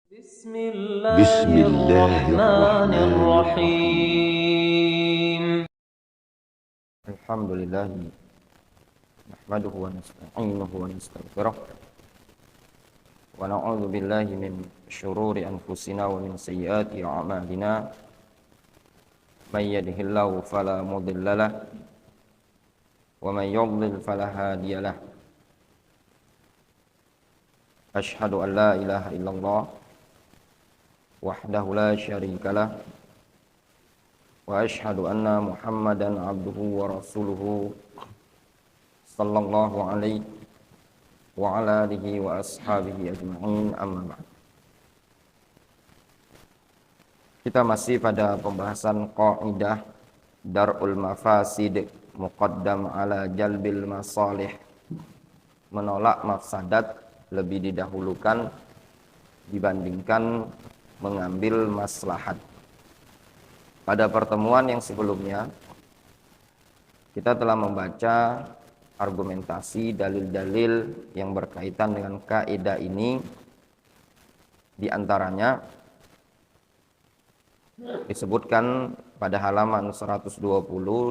بسم الله الرحمن الرحيم الحمد لله نحمده ونستعينه ونستغفره ونعوذ بالله من شرور أنفسنا ومن سيئات أعمالنا من يهده الله فلا مضل له ومن يضلل فلا هادي له أشهد أن لا إله إلا الله وحده لا شريك له وأشهد أن محمدا عبده ورسوله صلى الله عليه وعلى آله وأصحابه أجمعين أما بعد. Kita masih pada pembahasan qaidah dar'ul mafasid muqaddam ala jalbil masalih, menolak mafsadat lebih didahulukan dibandingkan mengambil maslahat. Pada pertemuan yang sebelumnya kita telah membaca argumentasi dalil-dalil yang berkaitan dengan kaidah ini. Di antaranya disebutkan pada halaman 120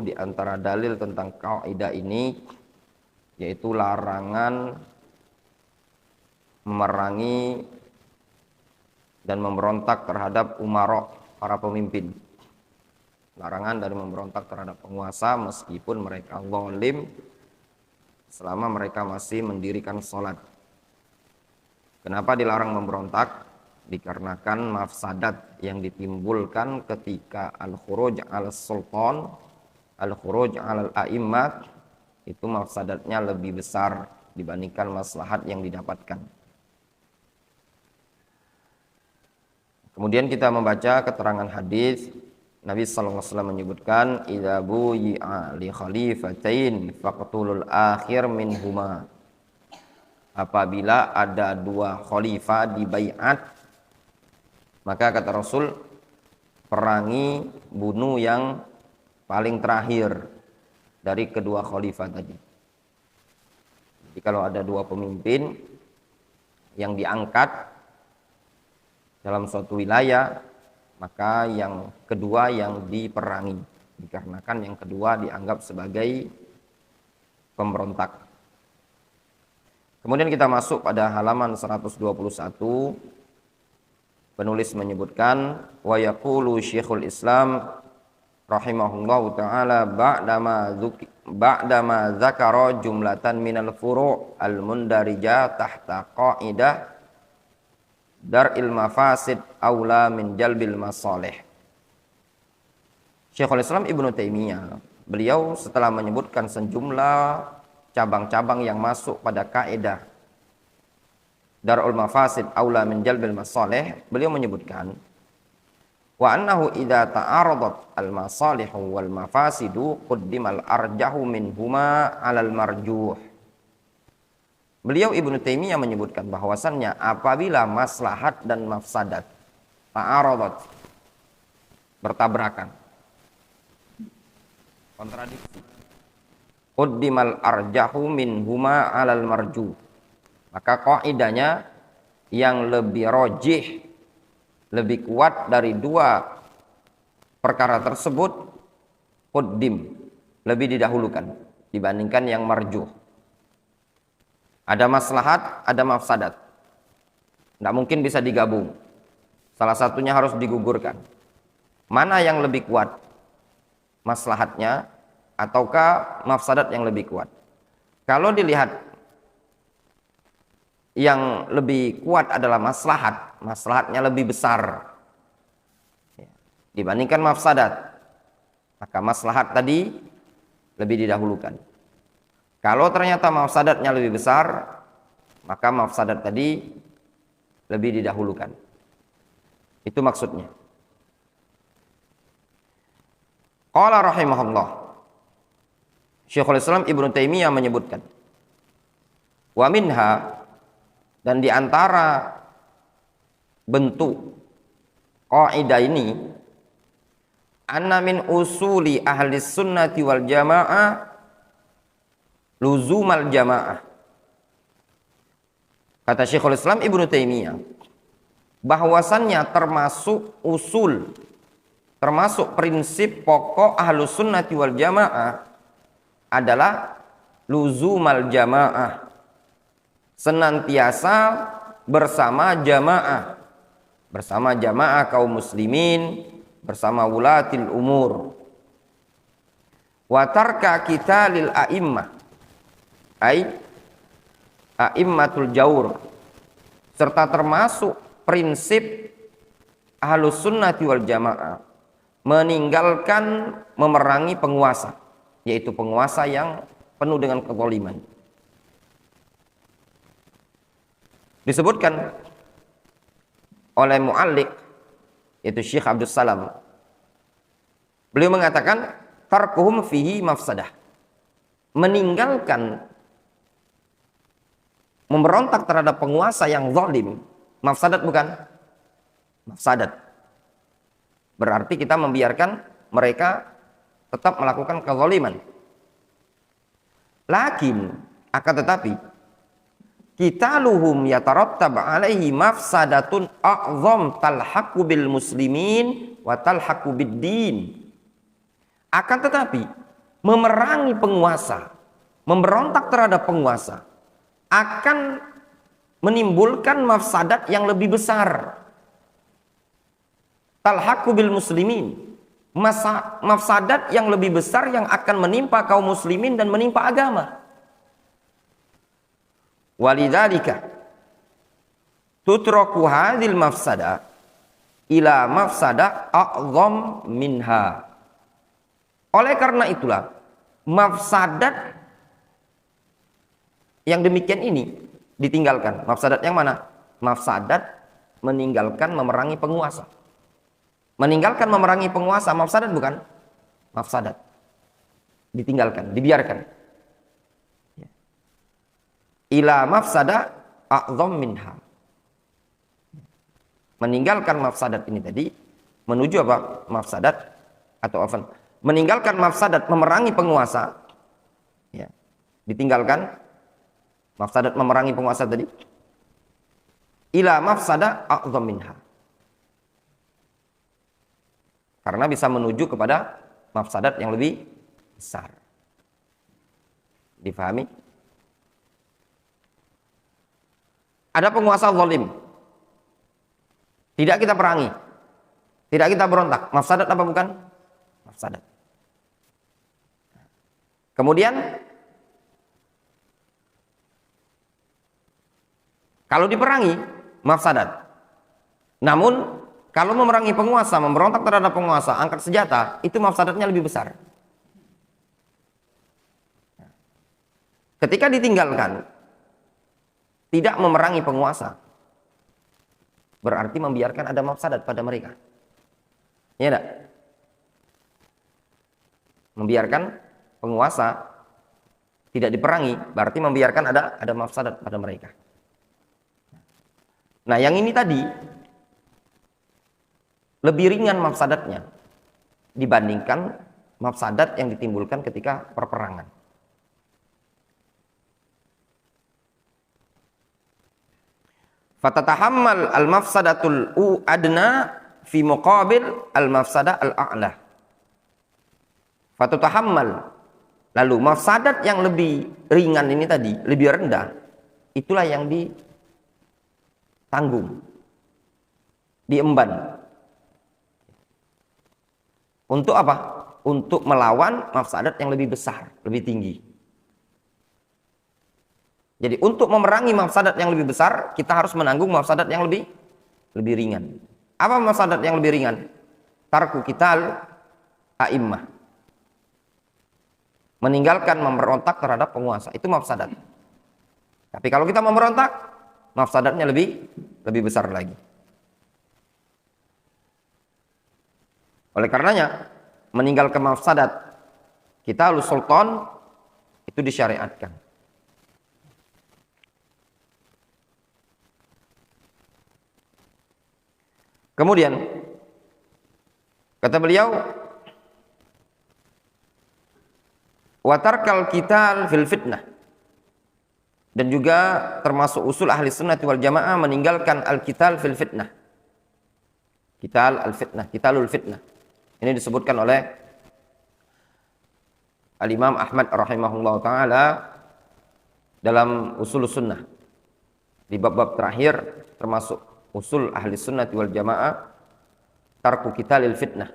di antara dalil tentang kaidah ini yaitu larangan memerangi dan memberontak terhadap umarok, para pemimpin. Larangan dari memberontak terhadap penguasa meskipun mereka zalim selama mereka masih mendirikan sholat. Kenapa dilarang memberontak? Dikarenakan mafsadat yang ditimbulkan ketika al-khuruj al-sultan, al-khuruj al-a'immat, itu mafsadatnya lebih besar dibandingkan maslahat yang didapatkan. Kemudian kita membaca keterangan hadis Nabi sallallahu alaihi wasallam menyebutkan idza buyi'a li khalifatain faqtulul akhir minhuma. Apabila ada dua khalifah dibaiat, maka kata Rasul perangi, bunuh yang paling terakhir dari kedua khalifah tadi. Jadi kalau ada dua pemimpin yang diangkat dalam suatu wilayah, maka yang kedua yang diperangi, dikarenakan yang kedua dianggap sebagai pemberontak. Kemudian kita masuk pada halaman 121. Penulis menyebutkan wa yaqulu Syekhul Islam rahimahullahu taala ba'dama dzakara jumlatan minal furu' al-mundarija tahta qaidah dar'il mafasid aula min jalbil masalih. Syekhul Islam Ibnu Taimiyah, beliau setelah menyebutkan sejumlah cabang-cabang yang masuk pada kaidah dar'ul mafasid aula min jalbil masalih, beliau menyebutkan wa annahu idza ta'aradat al masalihu wal mafasidu quddimal arjahu minhuma 'alal marjuh. Beliau Ibnu Taimiyah menyebutkan bahwasannya apabila maslahat dan mafsadat ta'aradat, bertabrakan, kontradiksi, quddimal arjahu minhuma 'alal marjuh, maka kaidahnya yang lebih rajih, lebih kuat dari dua perkara tersebut, quddim, lebih didahulukan dibandingkan yang marjuh. Ada maslahat, ada mafsadat. Tidak mungkin bisa digabung. Salah satunya harus digugurkan. Mana yang lebih kuat? Maslahatnya ataukah mafsadat yang lebih kuat? Kalau dilihat yang lebih kuat adalah maslahat, maslahatnya lebih besar dibandingkan mafsadat, maka maslahat tadi lebih didahulukan. Kalau ternyata mafsadatnya lebih besar, maka mafsadat tadi lebih didahulukan. Itu maksudnya. Qala rahimahullah, Syekhul Islam Ibnu Taimiyah menyebutkan, wa minha, dan di antara bentuk kaidah ini, anna min usuli ahli sunnati wal jamaah luzumal jamaah. Kata Syekhul Islam Ibnu Taimiyah, bahwasannya termasuk usul, termasuk prinsip pokok Ahlus Sunnati wal Jamaah adalah luzumal jamaah, senantiasa bersama jamaah kaum muslimin, bersama wulatil umur. Wa tarka qitalil a'immah, ai a'immatul jaur, serta termasuk prinsip Ahlus Sunnati wal Jamaah meninggalkan memerangi penguasa, yaitu penguasa yang penuh dengan kezaliman. Disebutkan oleh mu'alliq, yaitu Syekh Abdus Salam, beliau mengatakan tarkuhum fihi mafsadah, meninggalkan memberontak terhadap penguasa yang zalim, mafsadat bukan? Mafsadat. Berarti kita membiarkan mereka tetap melakukan kezaliman. Lakin, akan tetapi, qitaluhum yatarattab alaihi mafsadatun a'zam talhaqu bil muslimin wa talhaqu bid din. Akan tetapi, memerangi penguasa, memberontak terhadap penguasa akan menimbulkan mafsadat yang lebih besar. Talhaqu bil muslimin, mafsadat yang lebih besar yang akan menimpa kaum muslimin dan menimpa agama. Walidzalika tutraku hadhil mafsada ila mafsada a'zam minha. Oleh karena itulah mafsadat yang demikian ini ditinggalkan. Mafsadat yang mana? Mafsadat meninggalkan memerangi penguasa. Meninggalkan memerangi penguasa, mafsadat bukan? Mafsadat. Ditinggalkan, dibiarkan. Ila mafsada a'zam minha. Meninggalkan mafsadat ini tadi menuju apa? Mafsadat atau apa? Meninggalkan mafsadat memerangi penguasa. Ya. Ditinggalkan mafsadat memerangi penguasa tadi. Ila mafsada a'zam minha. Karena bisa menuju kepada mafsadat yang lebih besar. Difahami? Ada penguasa zalim, tidak kita perangi, tidak kita berontak. Mafsadat apa bukan? Mafsadat. Kemudian kalau diperangi, mafsadat. Namun kalau memerangi penguasa, memberontak terhadap penguasa, angkat senjata, itu mafsadatnya lebih besar. Ketika ditinggalkan, tidak memerangi penguasa, berarti membiarkan ada mafsadat pada mereka. Ya enggak? Membiarkan penguasa tidak diperangi, berarti membiarkan ada mafsadat pada mereka. Nah, yang ini tadi lebih ringan mafsadatnya dibandingkan mafsadat yang ditimbulkan ketika perperangan. Fatatahammal al-mafsadatul adna fi muqabil al-mafsadah al-a'la. Fatatahammal, lalu mafsadat yang lebih ringan ini tadi, lebih rendah, itulah yang ditanggung, diemban. Untuk apa? Untuk melawan mafsadat yang lebih besar, lebih tinggi. Jadi untuk memerangi mafsadat yang lebih besar, kita harus menanggung mafsadat yang lebih ringan. Apa mafsadat yang lebih ringan? Tarku qital a'immah. Meninggalkan memberontak terhadap penguasa, itu mafsadat. Tapi kalau kita memberontak, mafsadatnya lebih besar lagi. Oleh karenanya, meninggalkan mafsadat qitalus sultan itu disyariatkan. Kemudian kata beliau, wa tarkal qital fil fitnah, dan juga termasuk usul ahli sunnah wal jamaah meninggalkan al-qital fil fitnah, Qital al-fitnah, qitalul fitnah. Ini disebutkan oleh Al-Imam Ahmad rahimahullah taala dalam usul sunnah. Di bab-bab terakhir termasuk usul ahli sunnah wal jamaah, tarku qitalil fitnah,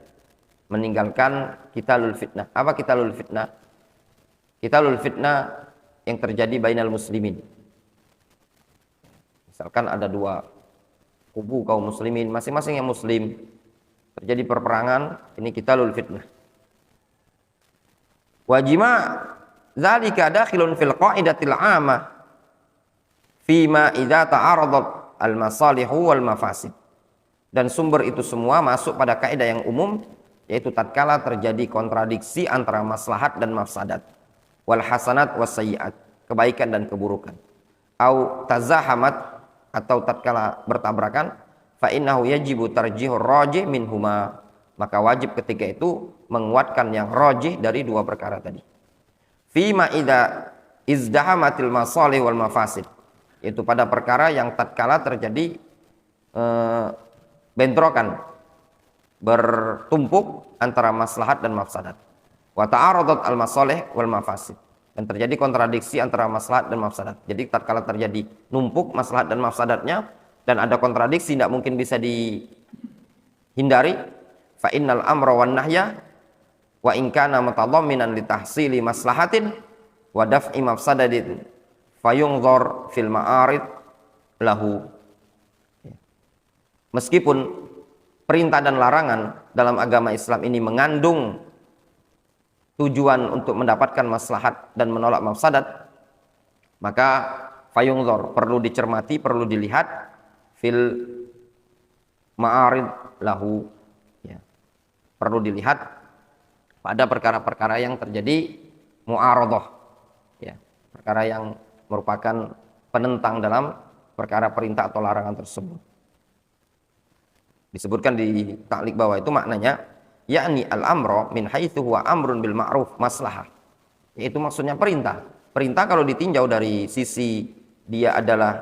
meninggalkan qitalul fitnah. Apa qitalul fitnah? Qitalul fitnah yang terjadi bainal muslimin. Misalkan ada dua kubu kaum muslimin, masing-masing yang muslim, terjadi perperangan, ini qitalul fitnah. Wajima dzalika dakhilun fil qaidatil 'amah fima idza ta'aradat al masalihu wal mafasid. Dan sumber itu semua masuk pada kaidah yang umum, yaitu tatkala terjadi kontradiksi antara maslahat dan mafsadat, wal hasanat was sayyiat, kebaikan dan keburukan, au tazahamat, atau tatkala bertabrakan, fa innahu yajibu tarjihur rajih minhuma, maka wajib ketika itu menguatkan yang rajih dari dua perkara tadi. Fima idza izdahamatil masalih wal mafasid, yaitu pada perkara yang tatkala terjadi bentrokan, bertumpuk antara maslahat dan mafsadat. Wa ta'aradat al masalih wal mafasid, dan terjadi kontradiksi antara maslahat dan mafsadat. Jadi tatkala terjadi numpuk maslahat dan mafsadatnya dan ada kontradiksi, tidak mungkin bisa dihindari, fa innal amra wan nahya wa in kana mutadamminan li tahsili maslahatin wa daf'i mafsadatin fayunzar fil ma'arid lahu. Meskipun perintah dan larangan dalam agama Islam ini mengandung tujuan untuk mendapatkan maslahat dan menolak mafsadat, maka fayungzor, perlu dicermati, perlu dilihat, fil ma'arid lahu, ya, perlu dilihat pada perkara-perkara yang terjadi mu'aradah, ya, perkara yang merupakan penentang dalam perkara perintah atau larangan tersebut. Disebutkan di taklik bawah itu maknanya, yakni al-amro min haitsu huwa amrun bil ma'ruf maslahah, yaitu maksudnya perintah. Perintah kalau ditinjau dari sisi dia adalah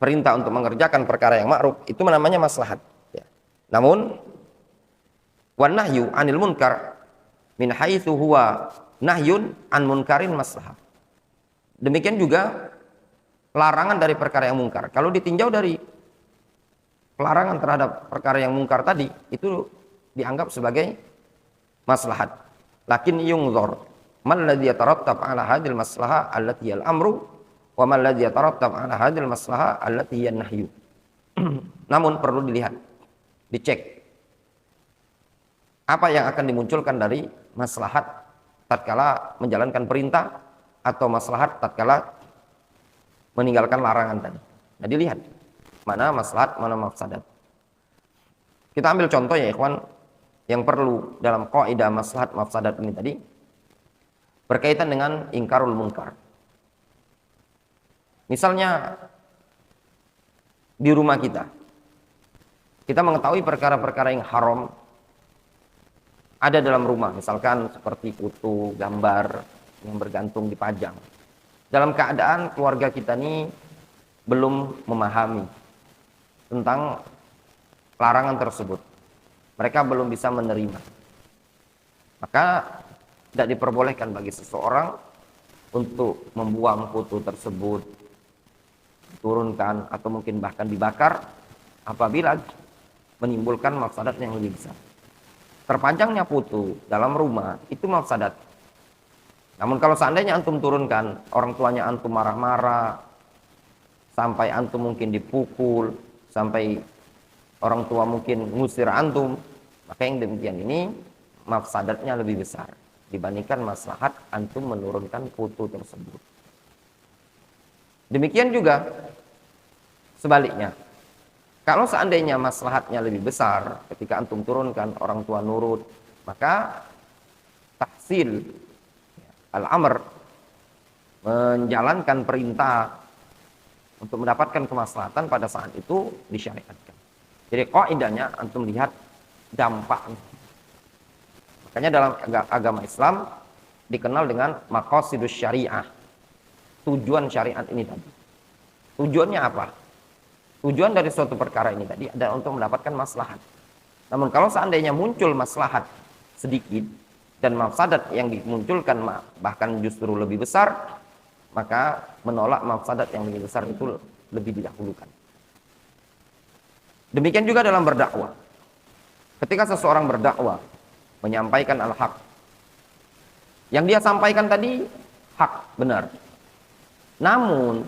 perintah untuk mengerjakan perkara yang ma'ruf, itu namanya maslahat, ya. Namun wan nahyu anil munkar min haitsu huwa nahyun an munkarin maslahah. Demikian juga larangan dari perkara yang mungkar, kalau ditinjau dari pelarangan terhadap perkara yang mungkar tadi, itu dianggap sebagai maslahat. Lakin yungzor man ladzi yatarattab ala hadhil maslahah allati al amru wa man ladzi yatarattab ala hadhil maslahah allati hiya nahyu. Namun perlu dilihat, dicek apa yang akan dimunculkan dari maslahat tatkala menjalankan perintah atau maslahat tatkala meninggalkan larangan tadi. Nah, dilihat mana maslahat, mana mafsadat. Kita ambil contoh ya ikhwan, yang perlu dalam kaidah maslahat mafsadat ini tadi berkaitan dengan ingkarul munkar. Misalnya di rumah kita mengetahui perkara-perkara yang haram ada dalam rumah, misalkan seperti foto, gambar yang bergantung dipajang. Dalam keadaan keluarga kita ini belum memahami tentang larangan tersebut, mereka belum bisa menerima, maka tidak diperbolehkan bagi seseorang untuk membuang foto tersebut, turunkan atau mungkin bahkan dibakar apabila menimbulkan mafsadat yang lebih besar. Terpajangnya foto dalam rumah itu mafsadat. Namun kalau seandainya antum turunkan, orang tuanya antum marah-marah, sampai antum mungkin dipukul, sampai orang tua mungkin ngusir antum, maka yang demikian ini mafsadatnya lebih besar dibandingkan maslahat antum menurunkan foto tersebut. Demikian juga sebaliknya, kalau seandainya maslahatnya lebih besar ketika antum turunkan, orang tua nurut, maka tahsil al-amr, menjalankan perintah untuk mendapatkan kemaslahatan pada saat itu disyariatkan. Jadi kaidahnya antum lihat dampaknya. Makanya dalam agama Islam dikenal dengan maqasidus syariah. Tujuan syariat ini tadi. Tujuannya apa? Tujuan dari suatu perkara ini tadi adalah untuk mendapatkan maslahat. Namun kalau seandainya muncul maslahat sedikit dan mafsadat yang dimunculkan bahkan justru lebih besar, maka menolak mafsadat yang lebih besar itu lebih didahulukan. Demikian juga dalam berdakwah. Ketika seseorang berdakwah, menyampaikan al-haq, yang dia sampaikan tadi hak, benar. Namun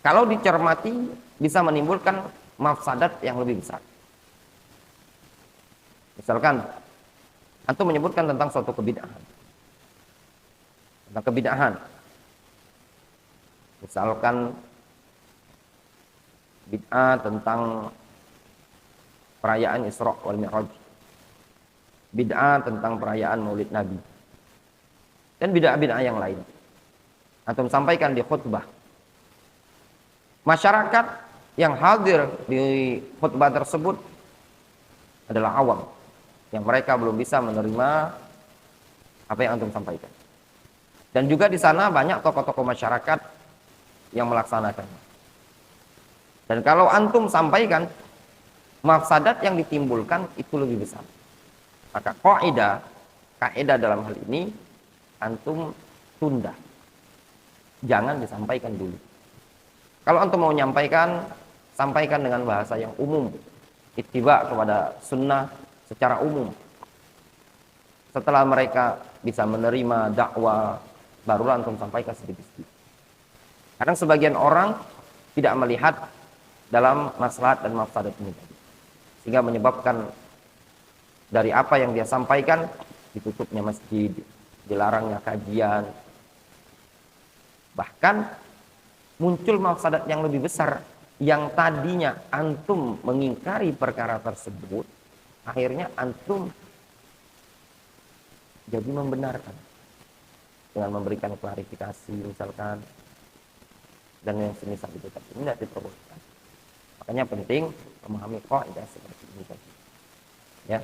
kalau dicermati bisa menimbulkan mafsadat yang lebih besar. Misalkan antum menyebutkan tentang suatu kebid'ahan. Tentang kebid'ahan. Misalkan bid'ah tentang perayaan Isra wal Mi'raj. Bid'ah tentang perayaan Maulid Nabi. Dan bid'ah-bid'ah yang lain. Antum sampaikan di khutbah. Masyarakat yang hadir di khutbah tersebut adalah awam, yang mereka belum bisa menerima apa yang antum sampaikan. Dan juga di sana banyak tokoh-tokoh masyarakat yang melaksanakan. Dan kalau antum sampaikan, mafsadat yang ditimbulkan itu lebih besar. Maka kaidah dalam hal ini antum tunda. Jangan disampaikan dulu. Kalau antum mau menyampaikan, sampaikan dengan bahasa yang umum. Ittiba kepada sunnah secara umum. Setelah mereka bisa menerima dakwah, barulah antum sampaikan sedikit-sedikit. Kadang sebagian orang tidak melihat dalam maslahat dan mafsadat ini tadi, sehingga menyebabkan dari apa yang dia sampaikan ditutupnya masjid, dilarangnya kajian, bahkan muncul mafsadat yang lebih besar. Yang tadinya antum mengingkari perkara tersebut, akhirnya antum jadi membenarkan dengan memberikan klarifikasi misalkan, dan yang semisal itu tadi. Ini tidak diperbolehkan. Makanya penting memahami kaidah seperti ini tadi. Ya.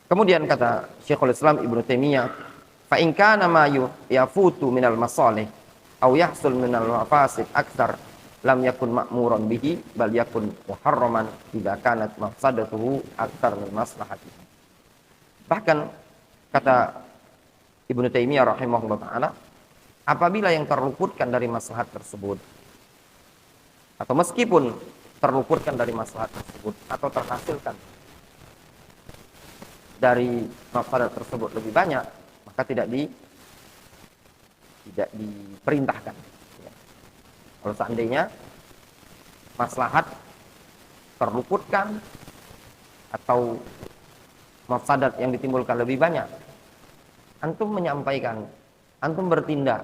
Kemudian kata Syekhul Islam Ibnu Taimiyah, fa in kana ma yafutu minal masalih aw yahsul minal mafasid aktsar lam yakun ma'muran bihi bal yakun muharraman idza kanat mafsadatuhu aktsar min maslahatihi. Bahkan kata Ibnu Taimiyah rahimahullah taala, apabila yang terluputkan dari maslahat tersebut, atau meskipun terluputkan dari maslahat tersebut atau terhasilkan dari mafsadat tersebut lebih banyak, maka tidak diperintahkan. Ya. Kalau seandainya maslahat terluputkan atau mafsadat yang ditimbulkan lebih banyak, antum menyampaikan, antum bertindak,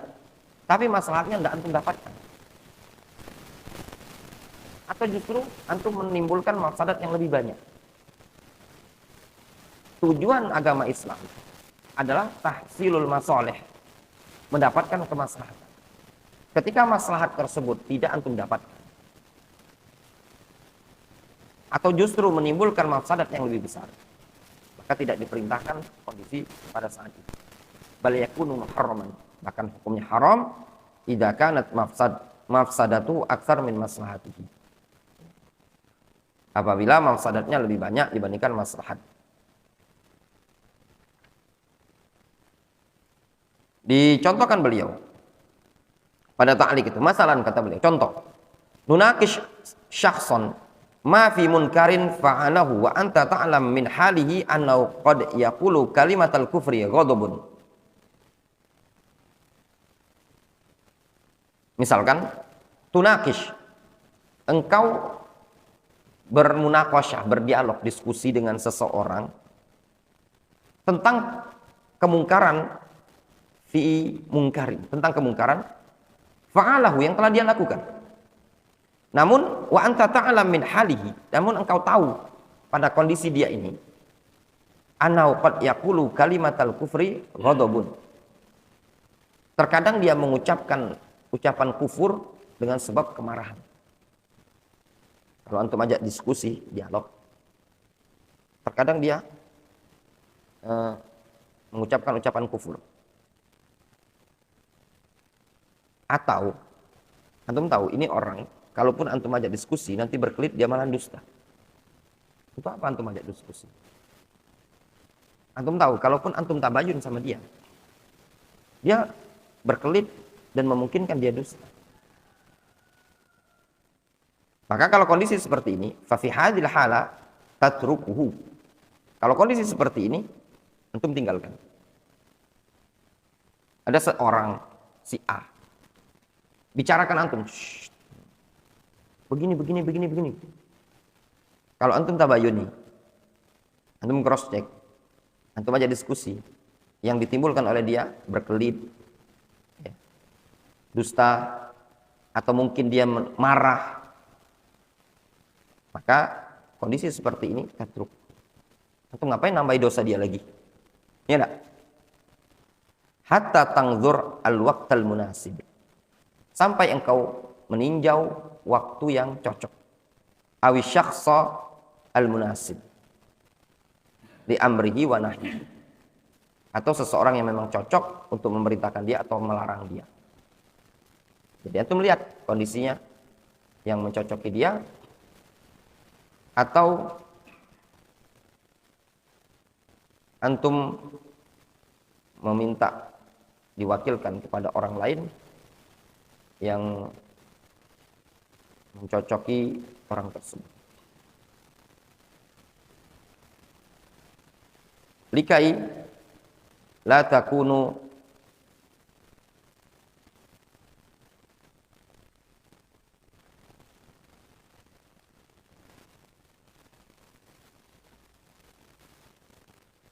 tapi maslahatnya tidak antum dapatkan, atau justru antum menimbulkan mafsadat yang lebih banyak. Tujuan agama Islam adalah tahsilul masalih, mendapatkan kemaslahatan. Ketika maslahat tersebut tidak antum dapatkan, atau justru menimbulkan mafsadat yang lebih besar, maka tidak diperintahkan kondisi pada saat itu. Bal yakunu muharraman, bahkan hukumnya haram idza kanat mafsadatu aktsar min maslahatihi. Apabila mafsadatnya lebih banyak dibandingkan maslahat. Dicontohkan beliau pada ta'liq itu, masalan kata beliau, contoh, nunakish syakhsan ma fi munkarin fa'alahu wa anta ta'lam min halihi annahu qad yaqulu kalimatal kufri ghadabun. Misalkan tunakish, engkau bermunaqasyah, berdialog, diskusi dengan seseorang tentang kemungkaran fi mungkarin, tentang kemungkaran fa'alahu yang telah dia lakukan. Namun wa anta ta'lam min halihi, namun engkau tahu pada kondisi dia ini anau qad yaqulu kalimatal kufri ghadabun. Terkadang dia mengucapkan ucapan kufur dengan sebab kemarahan. Kalau antum ajak diskusi, dialog, terkadang dia mengucapkan ucapan kufur. Atau antum tahu ini orang, kalaupun antum ajak diskusi nanti berkelit dia malah dusta. Itu apa antum ajak diskusi? Antum tahu kalaupun antum tabayun sama dia berkelit dan memungkinkan dia dusta. Maka kalau kondisi seperti ini, fa fi hadhil hala tatrukuhu. Kalau kondisi seperti ini, antum tinggalkan. Ada seorang si A bicarakan antum, begini. Kalau antum tabayuni, antum cross check, antum aja diskusi, yang ditimbulkan oleh dia berkelit, ya, dusta, atau mungkin dia marah, maka kondisi seperti ini tatruk. Antum ngapain nambahi dosa dia lagi? Ya enggak? Hatta tangzur al-waqtal munasib. Sampai engkau meninjau waktu yang cocok. Awi syakhsa al-munasib. Li amrihi wa nahyi. Atau seseorang yang memang cocok untuk memerintahkan dia atau melarang dia. Jadi antum melihat kondisinya yang mencocoki dia, atau antum meminta diwakilkan kepada orang lain yang mencocoki orang tersebut. Likai la takunu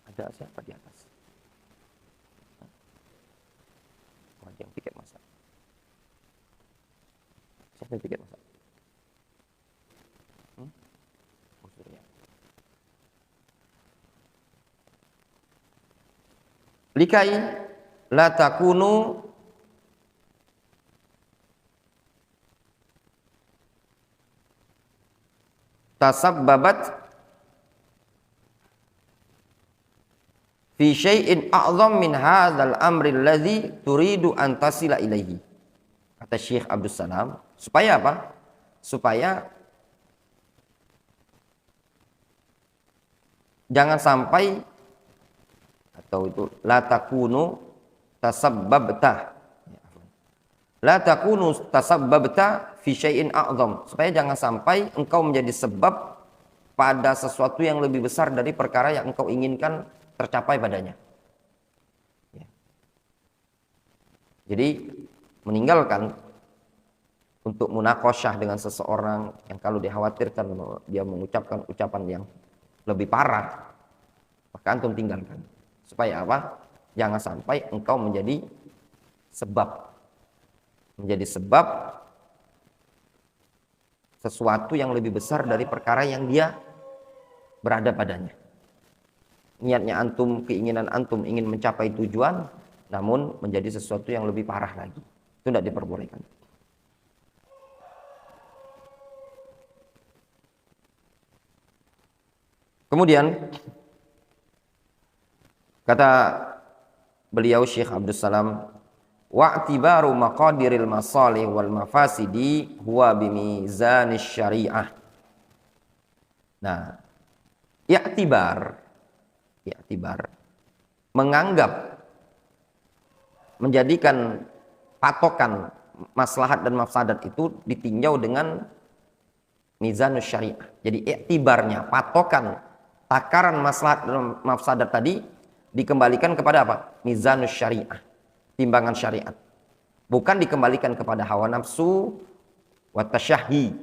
ada siapa di atas? Ada yang tiket masak. Siapa yang tiket masak? Likai la takunu tasabbabat fi syai'in a'zam min hadzal amri alladhi turidu an tasila ilaihi. Kata Syekh Abdus Salam, supaya apa? Supaya jangan sampai, atau itu la takunu tasabbabta, la takunu tasabbabta fi syai'in a'zam, supaya jangan sampai engkau menjadi sebab pada sesuatu yang lebih besar dari perkara yang engkau inginkan tercapai padanya. Ya. Jadi meninggalkan untuk munakosyah dengan seseorang yang kalau dikhawatirkan dia mengucapkan ucapan yang lebih parah, maka antum tinggalkan. Supaya apa? Jangan sampai engkau menjadi sebab sesuatu yang lebih besar dari perkara yang dia berada padanya. Niatnya antum, keinginan antum ingin mencapai tujuan, namun menjadi sesuatu yang lebih parah lagi. Itu tidak diperbolehkan. Kemudian kata beliau Syekh Abdus Salam, wa'tibaru maqadiril masalih wal mafasidi huwa bimizanis syariah. Nah, i'tibar menganggap, menjadikan patokan maslahat dan mafsadat itu ditinjau dengan mizanus syariah. Jadi i'tibarnya, patokan takaran maslahat dan mafsadat tadi dikembalikan kepada apa? Mizanus syariah, timbangan syariat. Bukan dikembalikan kepada hawa nafsu wa tasyahhi.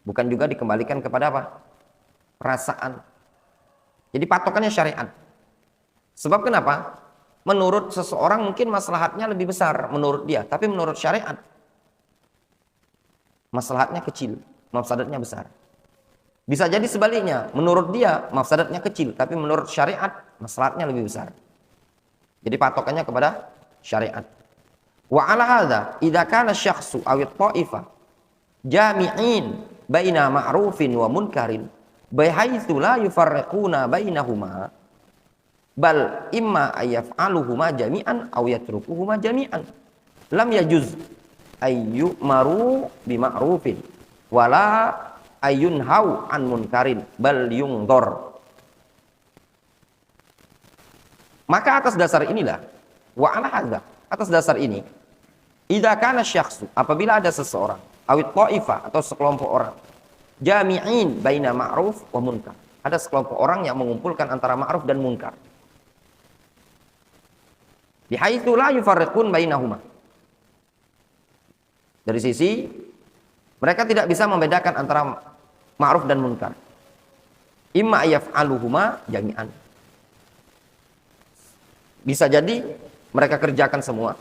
Bukan juga dikembalikan kepada apa? Perasaan. Jadi patokannya syariat. Sebab kenapa? Menurut seseorang mungkin maslahatnya lebih besar menurut dia, tapi menurut syariat maslahatnya kecil, mafsadatnya besar. Bisa jadi sebaliknya, menurut dia mafsadatnya kecil, tapi menurut syariat maslahatnya lebih besar. Jadi patokannya kepada syariat. Wa ala hadza idza kana syakhsu aw at-ta'ifah jami'in baina ma'rufin wa munkarin bihaitsu la yufarriquna bainahuma bal imma ayaf'aluhuma jami'an aw yatrukuhuma jami'an lam yajuz ayyumaru bima'rufin wala ayyunhau an munkarin bal yungdor. Maka atas dasar inilah, wa ala hadza, atas dasar ini, idza kana syakhsu, apabila ada seseorang, awit ta'ifah atau sekelompok orang, jami'in baina ma'ruf wa munkar, ada sekelompok orang yang mengumpulkan antara ma'ruf dan munkar, bihaitsu la yufarriqun bainahuma, dari sisi mereka tidak bisa membedakan antara ma'ruf dan munkar, imma yaf'aluhuma jami'an, bisa jadi mereka kerjakan semua,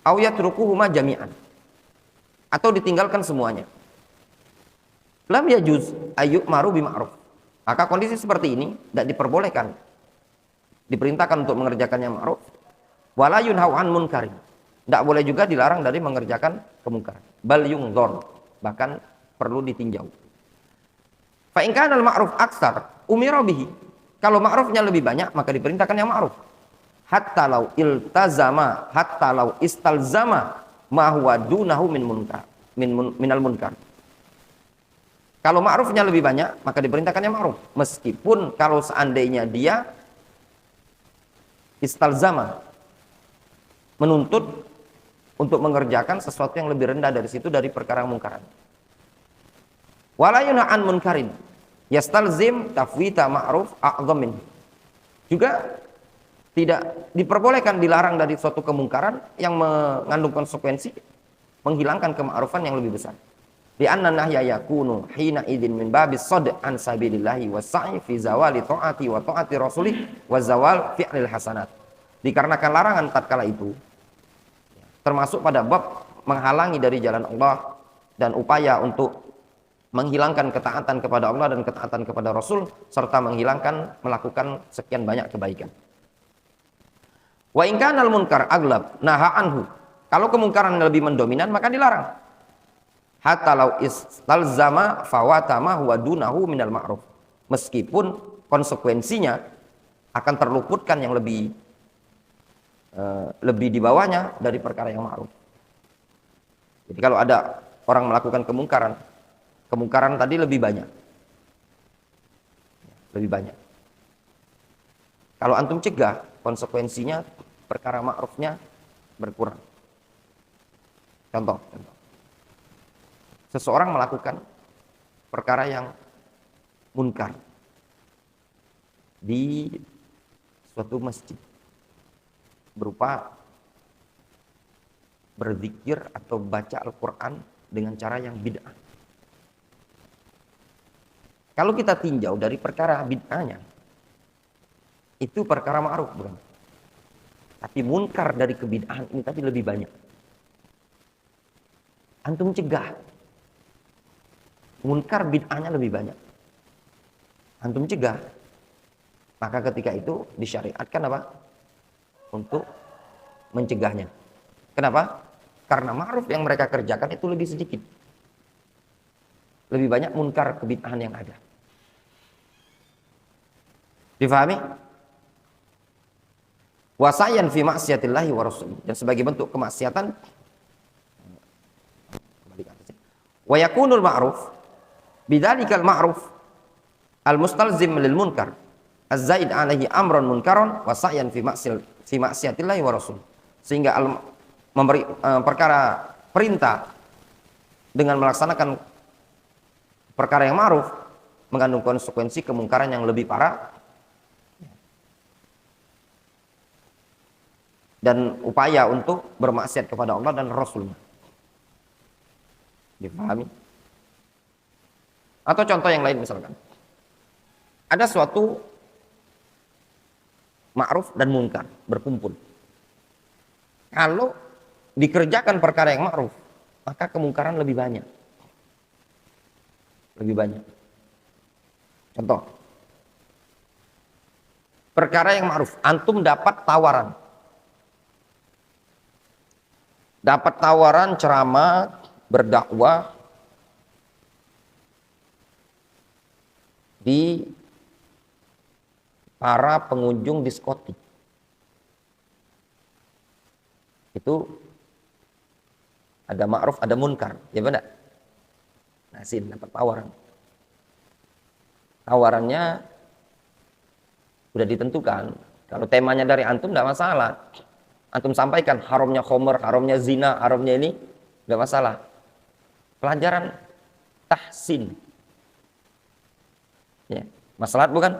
au yatrukuhuma jami'an, atau ditinggalkan semuanya. Lam yajuz ayyu'maru bima'ruf. Maka kondisi seperti ini tidak diperbolehkan, diperintahkan untuk mengerjakannya ma'ruf, wala yunhau an munkarin, tidak boleh juga dilarang dari mengerjakan kemungkaran, bal yungdor, bahkan perlu ditinjau. Fa in kana al-ma'ruf aksar umira bihi, kalau ma'rufnya lebih banyak maka diperintahkan yang ma'ruf. Hatta lau iltazama, hatta lau istalzama ma huwa dunahu minal munkar. Kalau ma'rufnya lebih banyak maka diperintahkan yang ma'ruf, meskipun kalau seandainya dia istalzama, menuntut untuk mengerjakan sesuatu yang lebih rendah dari situ, dari perkara mungkaran. Wala yunha an munkarin yastalzim tafwita ma'ruf a'dham min. Juga tidak diperbolehkan, dilarang dari suatu kemungkaran yang mengandung konsekuensi menghilangkan kema'rufan yang lebih besar. Di anna nahya yakunu hina idzin min babis sad an sabilillahi wasa'i fi zawali taati wa taati rasulih wa zawal fi'lil hasanat. Dikarenakan larangan tatkala itu termasuk pada bab menghalangi dari jalan Allah dan upaya untuk menghilangkan ketaatan kepada Allah dan ketaatan kepada Rasul, serta menghilangkan melakukan sekian banyak kebaikan. Wa in kana al-munkar aglab naha anhu, kalau kemungkaran lebih mendominan maka dilarang. Hatta law istalzama fawatama huwa dunahu minal ma'ruf, meskipun konsekuensinya akan terluputkan yang lebih di bawahnya dari perkara yang ma'ruf. Jadi kalau ada orang melakukan kemungkaran tadi lebih banyak. Kalau antum cegah, konsekuensinya perkara ma'rufnya berkurang. Contoh. Seseorang melakukan perkara yang munkar di suatu masjid, berupa berzikir atau baca Al-Quran dengan cara yang bid'ah. Kalau kita tinjau dari perkara bid'ahnya, itu perkara ma'ruf, bukan? Tapi munkar dari kebid'ahan ini tadi lebih banyak. Antum cegah, munkar bid'ahnya lebih banyak. Antum cegah, maka ketika itu disyariatkan apa? Untuk mencegahnya. Kenapa? Karena ma'ruf yang mereka kerjakan itu lebih sedikit. Lebih banyak munkar kebid'ahan yang ada. Difahami? Wasayan fi maksiatillahi wa rasulih, dan sebagai bentuk kemaksiatan. Wa yakunul ma'ruf bidzalikal ma'ruf al-mustalzim lil munkar az-zaid alaihi amran munkaron wa sa'yan fi maksiatillahi wa rasul, sehingga memberi perkara perintah dengan melaksanakan perkara yang ma'ruf mengandung konsekuensi kemungkaran yang lebih parah dan upaya untuk bermaksiat kepada Allah dan Rasulnya. Dipahami? Atau contoh yang lain misalkan, ada suatu ma'ruf dan munkar berkumpul. Kalau dikerjakan perkara yang ma'ruf, maka kemungkaran lebih banyak. Contoh, perkara yang ma'ruf, antum dapat tawaran ceramah, berdakwah di para pengunjung diskotik. Itu Ada ma'ruf, ada munkar. Ya benar? Nah, sin dapat tawaran. Tawarannya udah ditentukan. Kalau temanya dari antum enggak masalah. Antum sampaikan haramnya khomer, haramnya zina, haramnya ini enggak masalah. Pelajaran tahsin. Ya, maslahat bukan?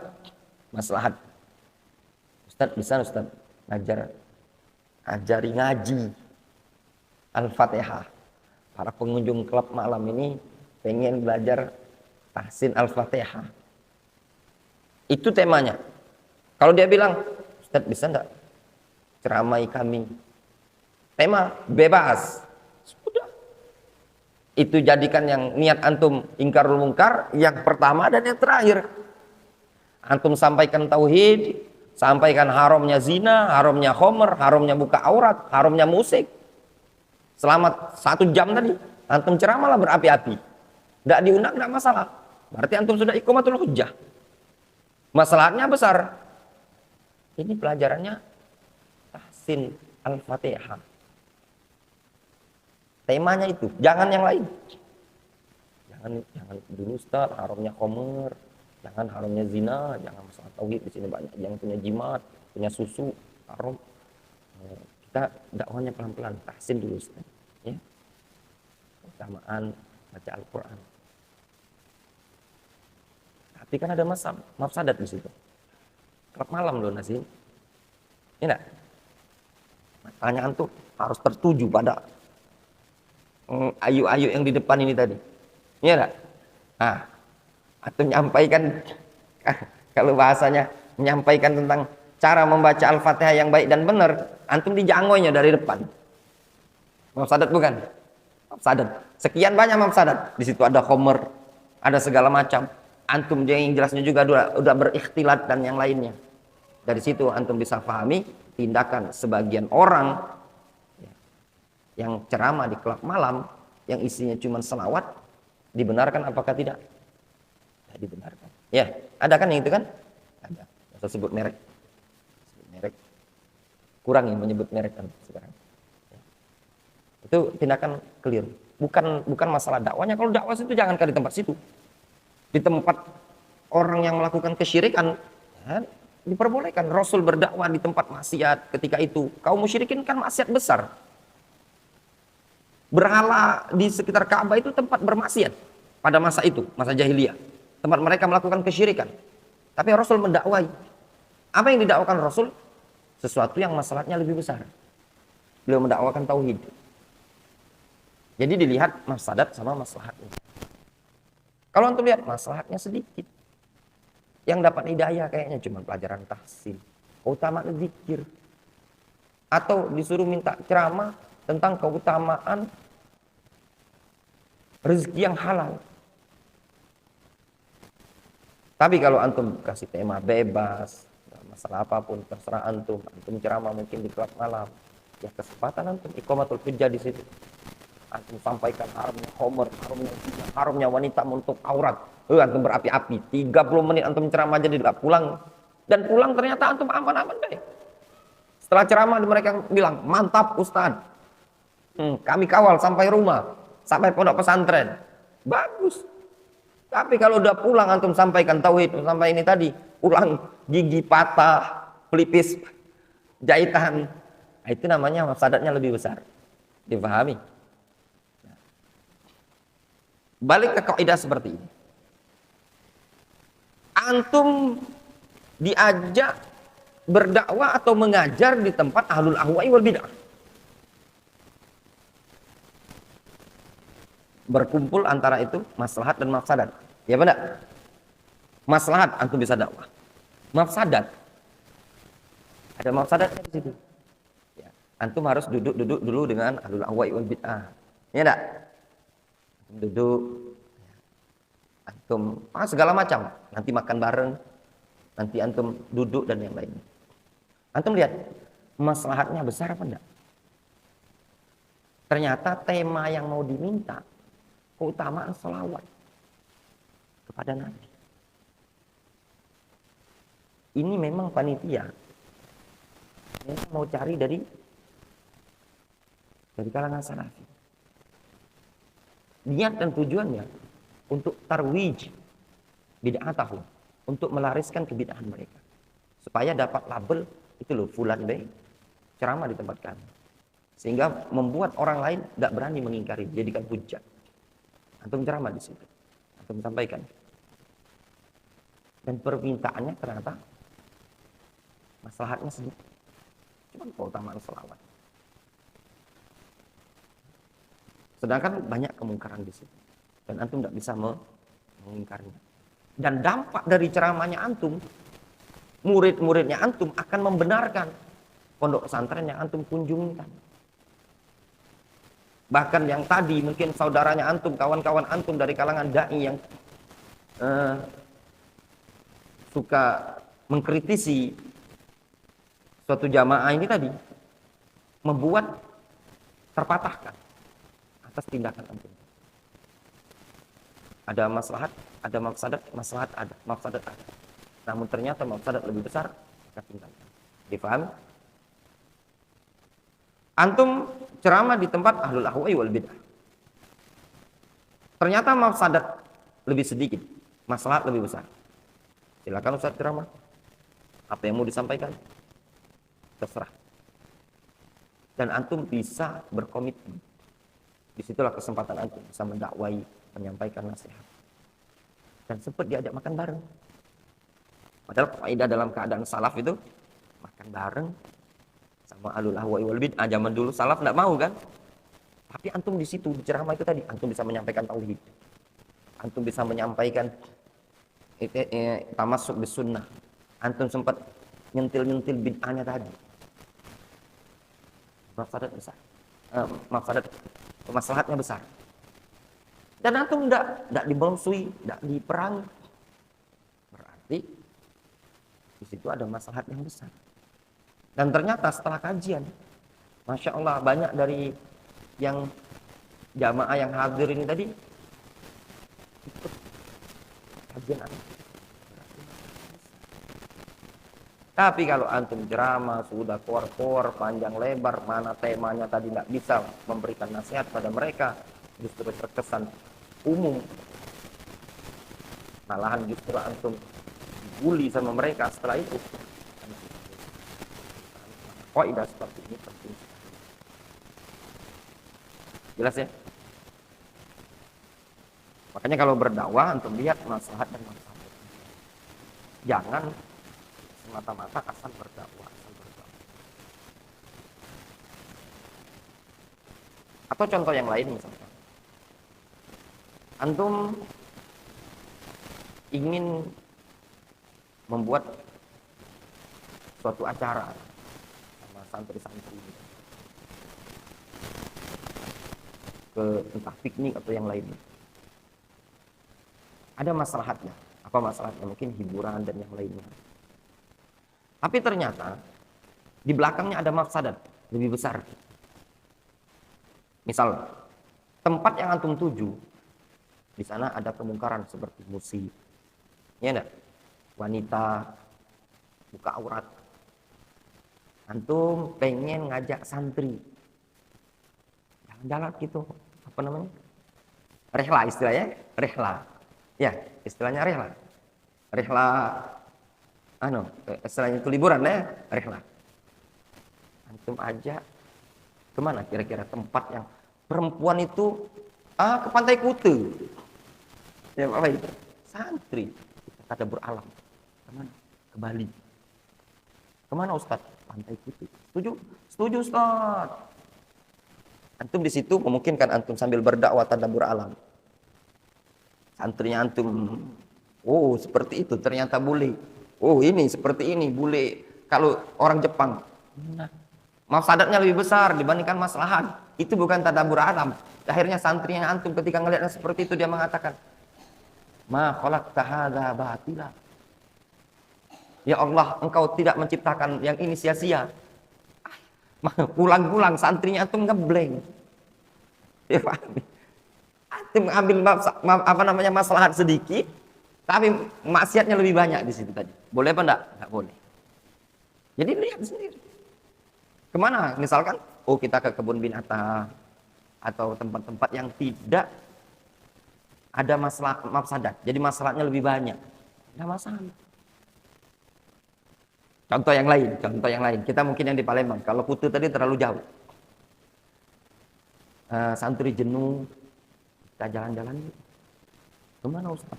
Maslahat. Ustaz bisa Ustaz ajari ngaji Al-Fatihah. Para pengunjung klub malam ini pengen belajar tahsin Al-Fatihah. Itu temanya. Kalau dia bilang, Ustaz bisa enggak ceramai kami? Tema bebas. Sudah. Itu jadikan yang niat antum ingkarul munkar yang pertama dan yang terakhir. Antum sampaikan tauhid, sampaikan haramnya zina, haramnya khomer, haramnya buka aurat, haramnya musik. Selama 1 jam tadi, antum ceramahlah berapi-api. Tidak diundang, tidak masalah. Berarti antum sudah iqamatul hujjah. Masalahnya besar. Ini pelajarannya tahsin Al-Fatihah. Temanya itu, jangan yang lain. Jangan dulu Ustaz, haramnya khomer, jangan haramnya zina, jangan masalah tauhid di sini banyak yang punya jimat, punya susu, haram. Kita dakwahnya pelan-pelan, tahsin dulu Ustaz. Ya. Keutamaan baca Al-Quran. Tapi kan ada mafsadat di situ. Klub malam loh Nazim. Ini enggak? Pertanyaan tuh harus tertuju pada ayu-ayu yang di depan ini tadi. Iya enggak? Nah, atau menyampaikan kalau bahasanya menyampaikan tentang cara membaca Al-Fatihah yang baik dan benar, antum dijangoinya dari depan. Mafsadat bukan? Mafsadat. Sekian banyak mafsadat. Di situ ada khomer, ada segala macam. Antum yang jelasnya juga udah berikhtilat dan yang lainnya. Dari situ antum bisa pahami tindakan sebagian orang yang ceramah di klub malam yang isinya cuma selawat, dibenarkan apakah tidak? Tidak dibenarkan. Ya, ada kan yang itu kan? Ada. Saya sebut merek. Kurang ya menyebut merek kan sekarang. Ya. Itu tindakan keliru. Bukan masalah dakwanya. Kalau dakwah itu jangankan di tempat situ. Di tempat orang yang melakukan kesyirikan, ya, diperbolehkan. Rasul berdakwah di tempat maksiat ketika itu. Kaum musyrikin kan maksiat besar. Berhala di sekitar Ka'bah itu tempat bermaksiat pada masa itu, masa jahiliyah. Tempat mereka melakukan kesyirikan. Tapi Rasul mendakwai. Apa yang didakwakan Rasul? Sesuatu yang masalahnya lebih besar. Beliau mendakwakan tauhid. Jadi dilihat mafsadat sama maslahatnya. Kalau antum lihat maslahatnya sedikit. Yang dapat hidayah kayaknya cuma pelajaran tahsin, keutamaan zikir. Atau disuruh minta ceramah tentang keutamaan rezeki yang halal. Tapi kalau antum kasih tema bebas, masalah apapun terserah antum ceramah mungkin di klub malam, ya kesempatan antum iqamatul hujjah di situ. Antum sampaikan haramnya khomer, haramnya wanita menutup aurat. Antum berapi-api, 30 menit antum ceramah aja tidak pulang. Dan pulang ternyata antum aman-aman baik. Setelah ceramah mereka bilang, mantap Ustaz. Kami kawal sampai rumah, sampai pondok pesantren. Bagus. Tapi kalau udah pulang antum sampaikan tauhid, sampai ini tadi, pulang gigi patah, pelipis, jahitan. Nah, itu namanya mafsadatnya lebih besar. Dipahami? Balik ke kaidah seperti ini. Antum diajak berdakwah atau mengajar di tempat ahlul ahwa'i wal bid'ah. Berkumpul antara itu maslahat dan mafsadat. Ya benar? Maslahat antum bisa dakwah. Mafsadat ada mafsadatnya di situ. Ya, antum harus duduk dulu dengan ahlul ahwa'i wal bid'ah. Ya enggak? Duduk, antum segala macam, nanti makan bareng, nanti antum duduk dan yang lainnya. Antum lihat maslahatnya besar apa enggak? Ternyata tema yang mau diminta keutamaan selawat kepada Nabi. Ini memang panitia ini mau cari dari kalangan salafi. Niat dan tujuannya untuk tarwij bid'atahum, untuk melariskan kebid'ahan mereka. Supaya dapat label, itu loh, fulan deh ceramah di tempat kami. Sehingga membuat orang lain tidak berani mengingkari, jadikan hujah. Antum ceramah di situ, antum sampaikan. Dan permintaannya ternyata maslahatnya sedikit. Cuma keutamaan selawat. Sedangkan banyak kemungkaran di situ. Dan antum tidak bisa mengingkarinya. Dan dampak dari ceramahnya antum, murid-muridnya antum akan membenarkan pondok pesantren yang antum kunjungi tadi. Bahkan yang tadi mungkin saudaranya antum, kawan-kawan antum dari kalangan dai yang suka mengkritisi suatu jamaah ini tadi, membuat terpatahkan atas tindakan antum. Ada maslahat, ada mafsadat, maslahat ada, mafsadat ada. Namun ternyata mafsadat lebih besar, maka tinggalkan. Difahami? Antum ceramah di tempat ahlul ahwa'i wal bid'ah. Ternyata mafsadat lebih sedikit, maslahat lebih besar. Silakan Ustaz ceramah. Apa yang mau disampaikan? Terserah. Dan antum bisa berkomitmen. Disitulah kesempatan antum bisa mendakwai, menyampaikan nasihat. Dan sempat diajak makan bareng. Padahal kaidah dalam keadaan salaf itu makan bareng sama ahlul ahwa'i wal bid'ah. Zaman dulu salaf enggak mau kan? Tapi antum di situ di ceramah itu tadi antum bisa menyampaikan tauhid. Antum bisa menyampaikan tamasuk bis sunnah. Antum sempat nyentil-nyentil bid'ahnya tadi. Mafsadat besar. Maslahatnya besar. Dan antum enggak dibonsui, enggak diperangi. Berarti di situ ada maslahat yang besar. Dan ternyata setelah kajian, Masya Allah, banyak dari yang jamaah yang hadir ini tadi ikut kajian antum. Tapi kalau antum ceramah sudah kor-kor panjang lebar, mana temanya tadi nggak bisa memberikan nasihat pada mereka, justru terkesan umum, malahan justru antum dibully sama mereka setelah itu. Kaidah seperti ini penting. Jelas ya? Makanya kalau berdakwah antum lihat maslahat dan mafsadat. Jangan semata-mata asal berdakwah. Atau contoh yang lain misalnya. Antum ingin membuat suatu acara sama santri-santri ke entah piknik atau yang lainnya. Ada maslahatnya. Apa maslahatnya? Mungkin hiburan dan yang lainnya. Tapi ternyata di belakangnya ada mafsadat lebih besar. Misal tempat yang antum tuju, di sana ada kemungkaran seperti musik, ya enggak? Wanita buka aurat. Antum pengen ngajak santri jalan-jalan gitu, apa namanya? Rehla istilahnya, rehla. Ya, istilahnya rehla. Rehla istilahnya itu liburan ya, rehla. Antum ajak kemana kira-kira tempat yang perempuan itu ke Pantai Kute. Ya apa itu? Santri. Kita tadabbur alam. Kemana? Ke Bali. Kemana Ustaz? Pantai Kute. Setuju? Setuju Ustaz. Antum di situ memungkinkan antum sambil berdakwah tadabbur alam. Santrinya antum, oh seperti itu ternyata boleh. Oh ini seperti ini boleh. Kalau orang Jepang, nah, mafsadatnya lebih besar dibandingkan maslahat. Itu bukan tadabbur alam. Akhirnya santrinya antum ketika melihatnya seperti itu dia mengatakan, ma khalaqta hadza batila. Ya Allah, engkau tidak menciptakan yang ini sia-sia. Pulang-pulang santrinya antum ngeblank. Ya paham. Antum ambil maslahat sedikit, tapi maksiatnya lebih banyak di situ tadi. Boleh apa enggak? Enggak boleh. Jadi lihat sendiri. Kemana? Misalkan, kita ke kebun binatang atau tempat-tempat yang tidak ada masalah mafsadat, jadi masalahnya lebih banyak, nggak masalah. Contoh yang lain. Kita mungkin yang di Palembang. Kalau Kutu tadi terlalu jauh. Santri jenuh, kita jalan-jalan. Kemana Ustaz?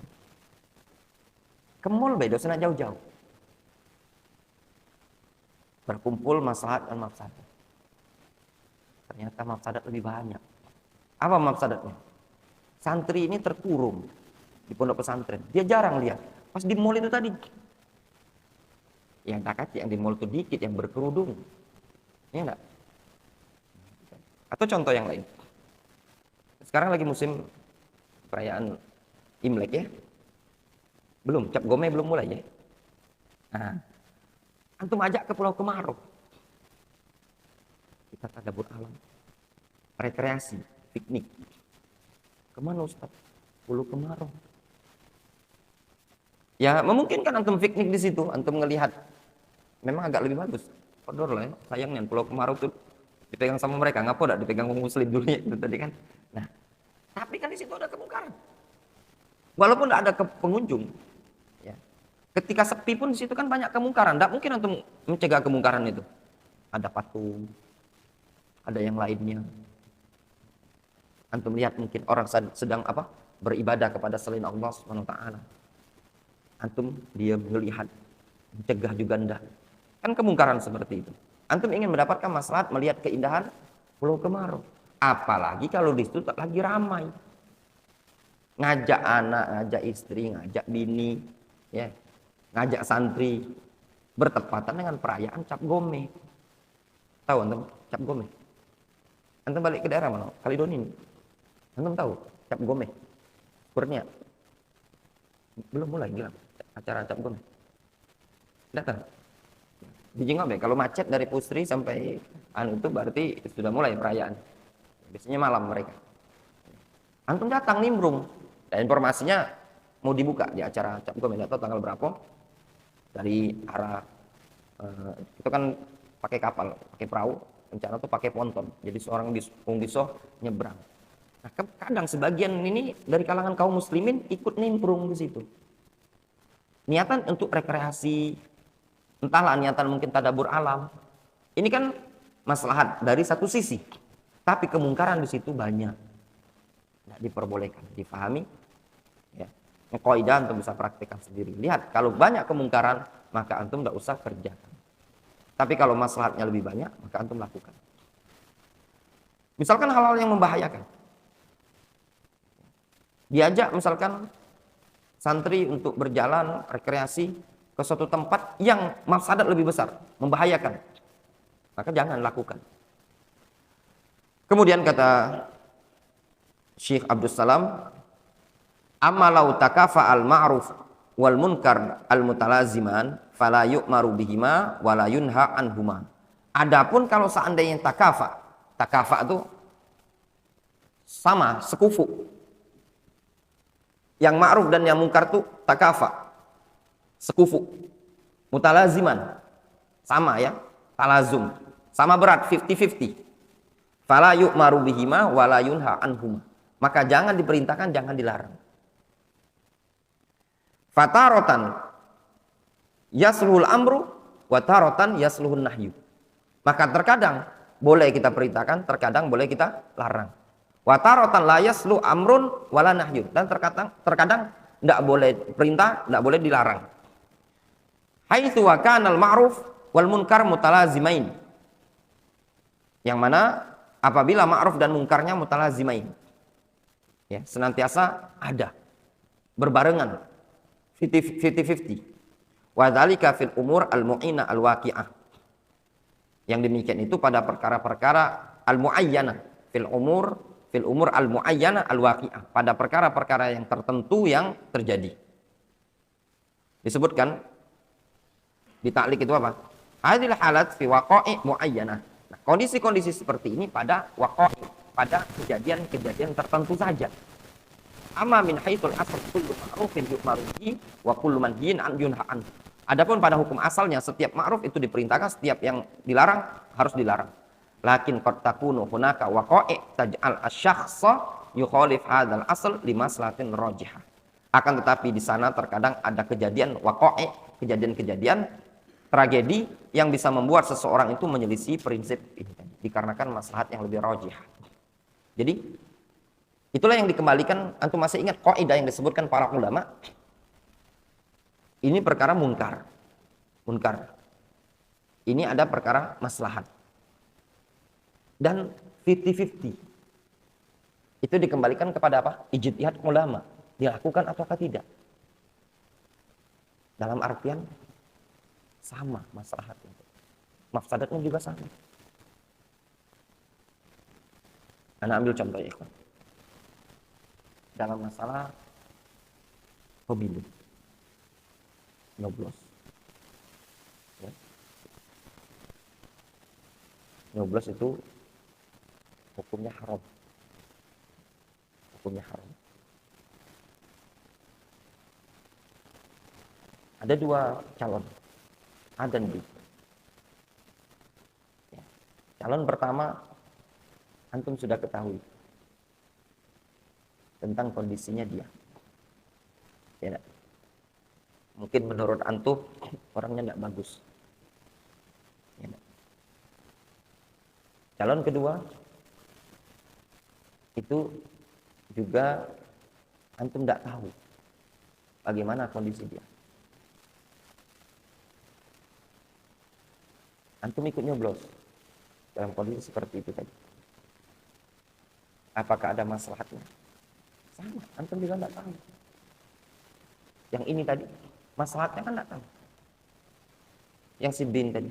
Ke mall be, dosa jauh-jauh. Berkumpul maslahat dan mafsadat. Ternyata mafsadat lebih banyak. Apa mafsadatnya? Santri ini terkurung di pondok pesantren. Dia jarang lihat. Pas di mall itu tadi, yang yang di mall itu dikit, yang berkerudung. Iya enggak? Atau contoh yang lain. Sekarang lagi musim perayaan Imlek ya. Belum, Cap Gome belum mulai ya. Nah, antum ajak ke Pulau Kemarau. Kita tadabbur alam. Rekreasi, piknik. Kemana Ustaz? Pulau Kemarau. Ya, memungkinkan antum piknik di situ, antum ngelihat memang agak lebih bagus. Kodor lah ya, sayangnya Pulau Kemarau tuh dipegang sama mereka, ngapa udah dipegang muslim dulu ya itu tadi kan. Nah, tapi kan di situ ada kemungkaran. Walaupun tidak ada pengunjung, ya. Ketika sepi pun di situ kan banyak kemungkaran. Tidak mungkin antum mencegah kemungkaran itu. Ada patung, ada yang lainnya. Antum lihat mungkin orang sedang apa? Beribadah kepada selain Allah Subhanahu wa taala. Antum dia melihat, mencegah juga enggak. Kan kemungkaran seperti itu. Antum ingin mendapatkan maslahat melihat keindahan Pulau Kemarau. Apalagi kalau di situ lagi ramai. Ngajak anak, ngajak istri, ngajak bini, ya. Ngajak santri bertepatan dengan perayaan Cap Gome. Tahu antum Cap Gome? Antum balik ke daerah mana? Kaledoni ini. Antum tahu Cap Gome? Kurnia. Belum mulai gila acara Cap Gome. Datang. Di Jingobe kalau macet dari Pusri sampai itu berarti sudah mulai perayaan. Biasanya malam mereka. Antum datang nimbrung. Dan informasinya mau dibuka di acara Cap Gome, enggak tahu tanggal berapa. Dari arah itu kan pakai kapal, pakai perahu, rencana tuh pakai ponton. Jadi seorang biso nyebrang. Nah, kadang sebagian ini dari kalangan kaum muslimin ikut nimbrung di situ. Niatan untuk rekreasi, entahlah niatan mungkin tadabbur alam. Ini kan maslahat dari satu sisi. Tapi kemungkaran di situ banyak. Tidak diperbolehkan, difahami. Ya. Qaidah antum bisa praktekkan sendiri. Lihat, kalau banyak kemungkaran, maka antum tidak usah kerjakan. Tapi kalau maslahatnya lebih banyak, maka antum lakukan. Misalkan hal-hal yang membahayakan. Diajak misalkan santri untuk berjalan rekreasi ke suatu tempat yang mafsadat lebih besar, membahayakan. Maka jangan lakukan. Kemudian kata Syekh Abdul Salam, amalau takafa al-ma'ruf wal munkar al-mutalaziman fala yu'maru bihima wala yunha anhuma. Adapun kalau seandainya takafa itu sama, sekufu. Yang ma'ruf dan yang munkar itu takafa, sekufu, mutalaziman, sama ya, talazum, sama berat, 50-50. Fala yu'maru bihima wala yunha anhuma. Maka jangan diperintahkan, jangan dilarang. Fatarotan yasluhul amru wa tarotan yasluhun nahyu. Maka terkadang boleh kita perintahkan, terkadang boleh kita larang. Wa tarotan la yaslu amrun wala nahyu. Dan terkadang tidak boleh perintah, tidak boleh dilarang. Haitsu wa kana al-ma'ruf wal munkar mutalazimain. Yang mana apabila ma'ruf dan munkarnya mutalazimain. Ya, senantiasa ada, berbarengan, 50-50. Wa dzalika fil umur al-mu'ina al-waqi'ah. Yang demikian itu pada perkara-perkara al-mu'ayyana fil umur al-mu'ayyana al-waqi'ah, pada perkara-perkara yang tertentu yang terjadi. Disebutkan di ta'liq itu apa? Hadhil halat fi waqa'i mu'ayyanah. Nah, kondisi-kondisi seperti ini pada waqa'i, pada kejadian-kejadian tertentu saja. Amma min haitsul asl kullu ma'rufin yu'maru bihi wa kullu manhiyin an yunha an. Adapun pada hukum asalnya setiap ma'ruf itu diperintahkan, setiap yang dilarang harus dilarang. Lakin qad takunu hunaka waqa'i taj'al asy-syakhsa yukhalif hadzal asl li maslahatin rajihah. Akan tetapi di sana terkadang ada kejadian waqa'i, kejadian-kejadian tragedi yang bisa membuat seseorang itu menyelisih prinsip ini dikarenakan maslahat yang lebih rajih. Jadi itulah yang dikembalikan. Antum masih ingat kaidah yang disebutkan para ulama? Ini perkara munkar. Ini ada perkara maslahat. Dan 50-50. Itu dikembalikan kepada apa? Ijtihad ulama. Dilakukan ataukah tidak? Dalam artian sama maslahatnya. Mafsadatnya juga sama. Ana ambil contoh ya, ikhwan. Dalam masalah pemilu. Nyoblos. Ya. Nyoblos itu hukumnya haram. Ada dua calon, A dan B. Ya. Calon pertama, antum sudah ketahui tentang kondisinya dia. Ya, mungkin menurut antum orangnya tidak bagus. Ya. Calon kedua itu juga antum tidak tahu bagaimana kondisi dia. Antum ikut nyoblos dalam kondisi seperti itu tadi. Apakah ada maslahatnya? Sama, antum juga tidak tahu. Yang ini tadi, maslahatnya kan tidak tahu. Yang si bin tadi.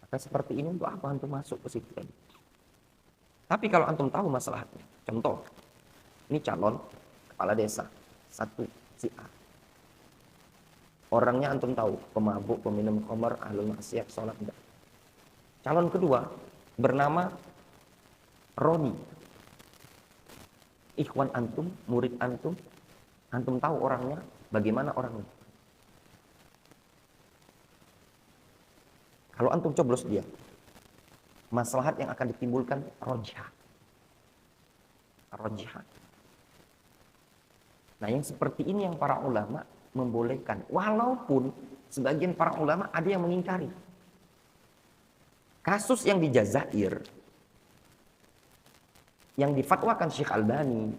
Maka seperti ini untuk apa antum masuk ke situ tadi? Tapi kalau antum tahu maslahatnya, contoh, ini calon kepala desa, satu, si A. Orangnya antum tahu, pemabuk, peminum khamar, ahlul maksiat, sholat enggak. Calon kedua bernama Roni. Ikhwan antum, murid antum tahu orangnya, bagaimana orangnya. Kalau antum coblos dia, maslahat yang akan ditimbulkan rojihah. Nah yang seperti ini yang para ulama membolehkan, walaupun sebagian para ulama ada yang mengingkari. Kasus yang di Jazair yang difatwakan Syekh Albani,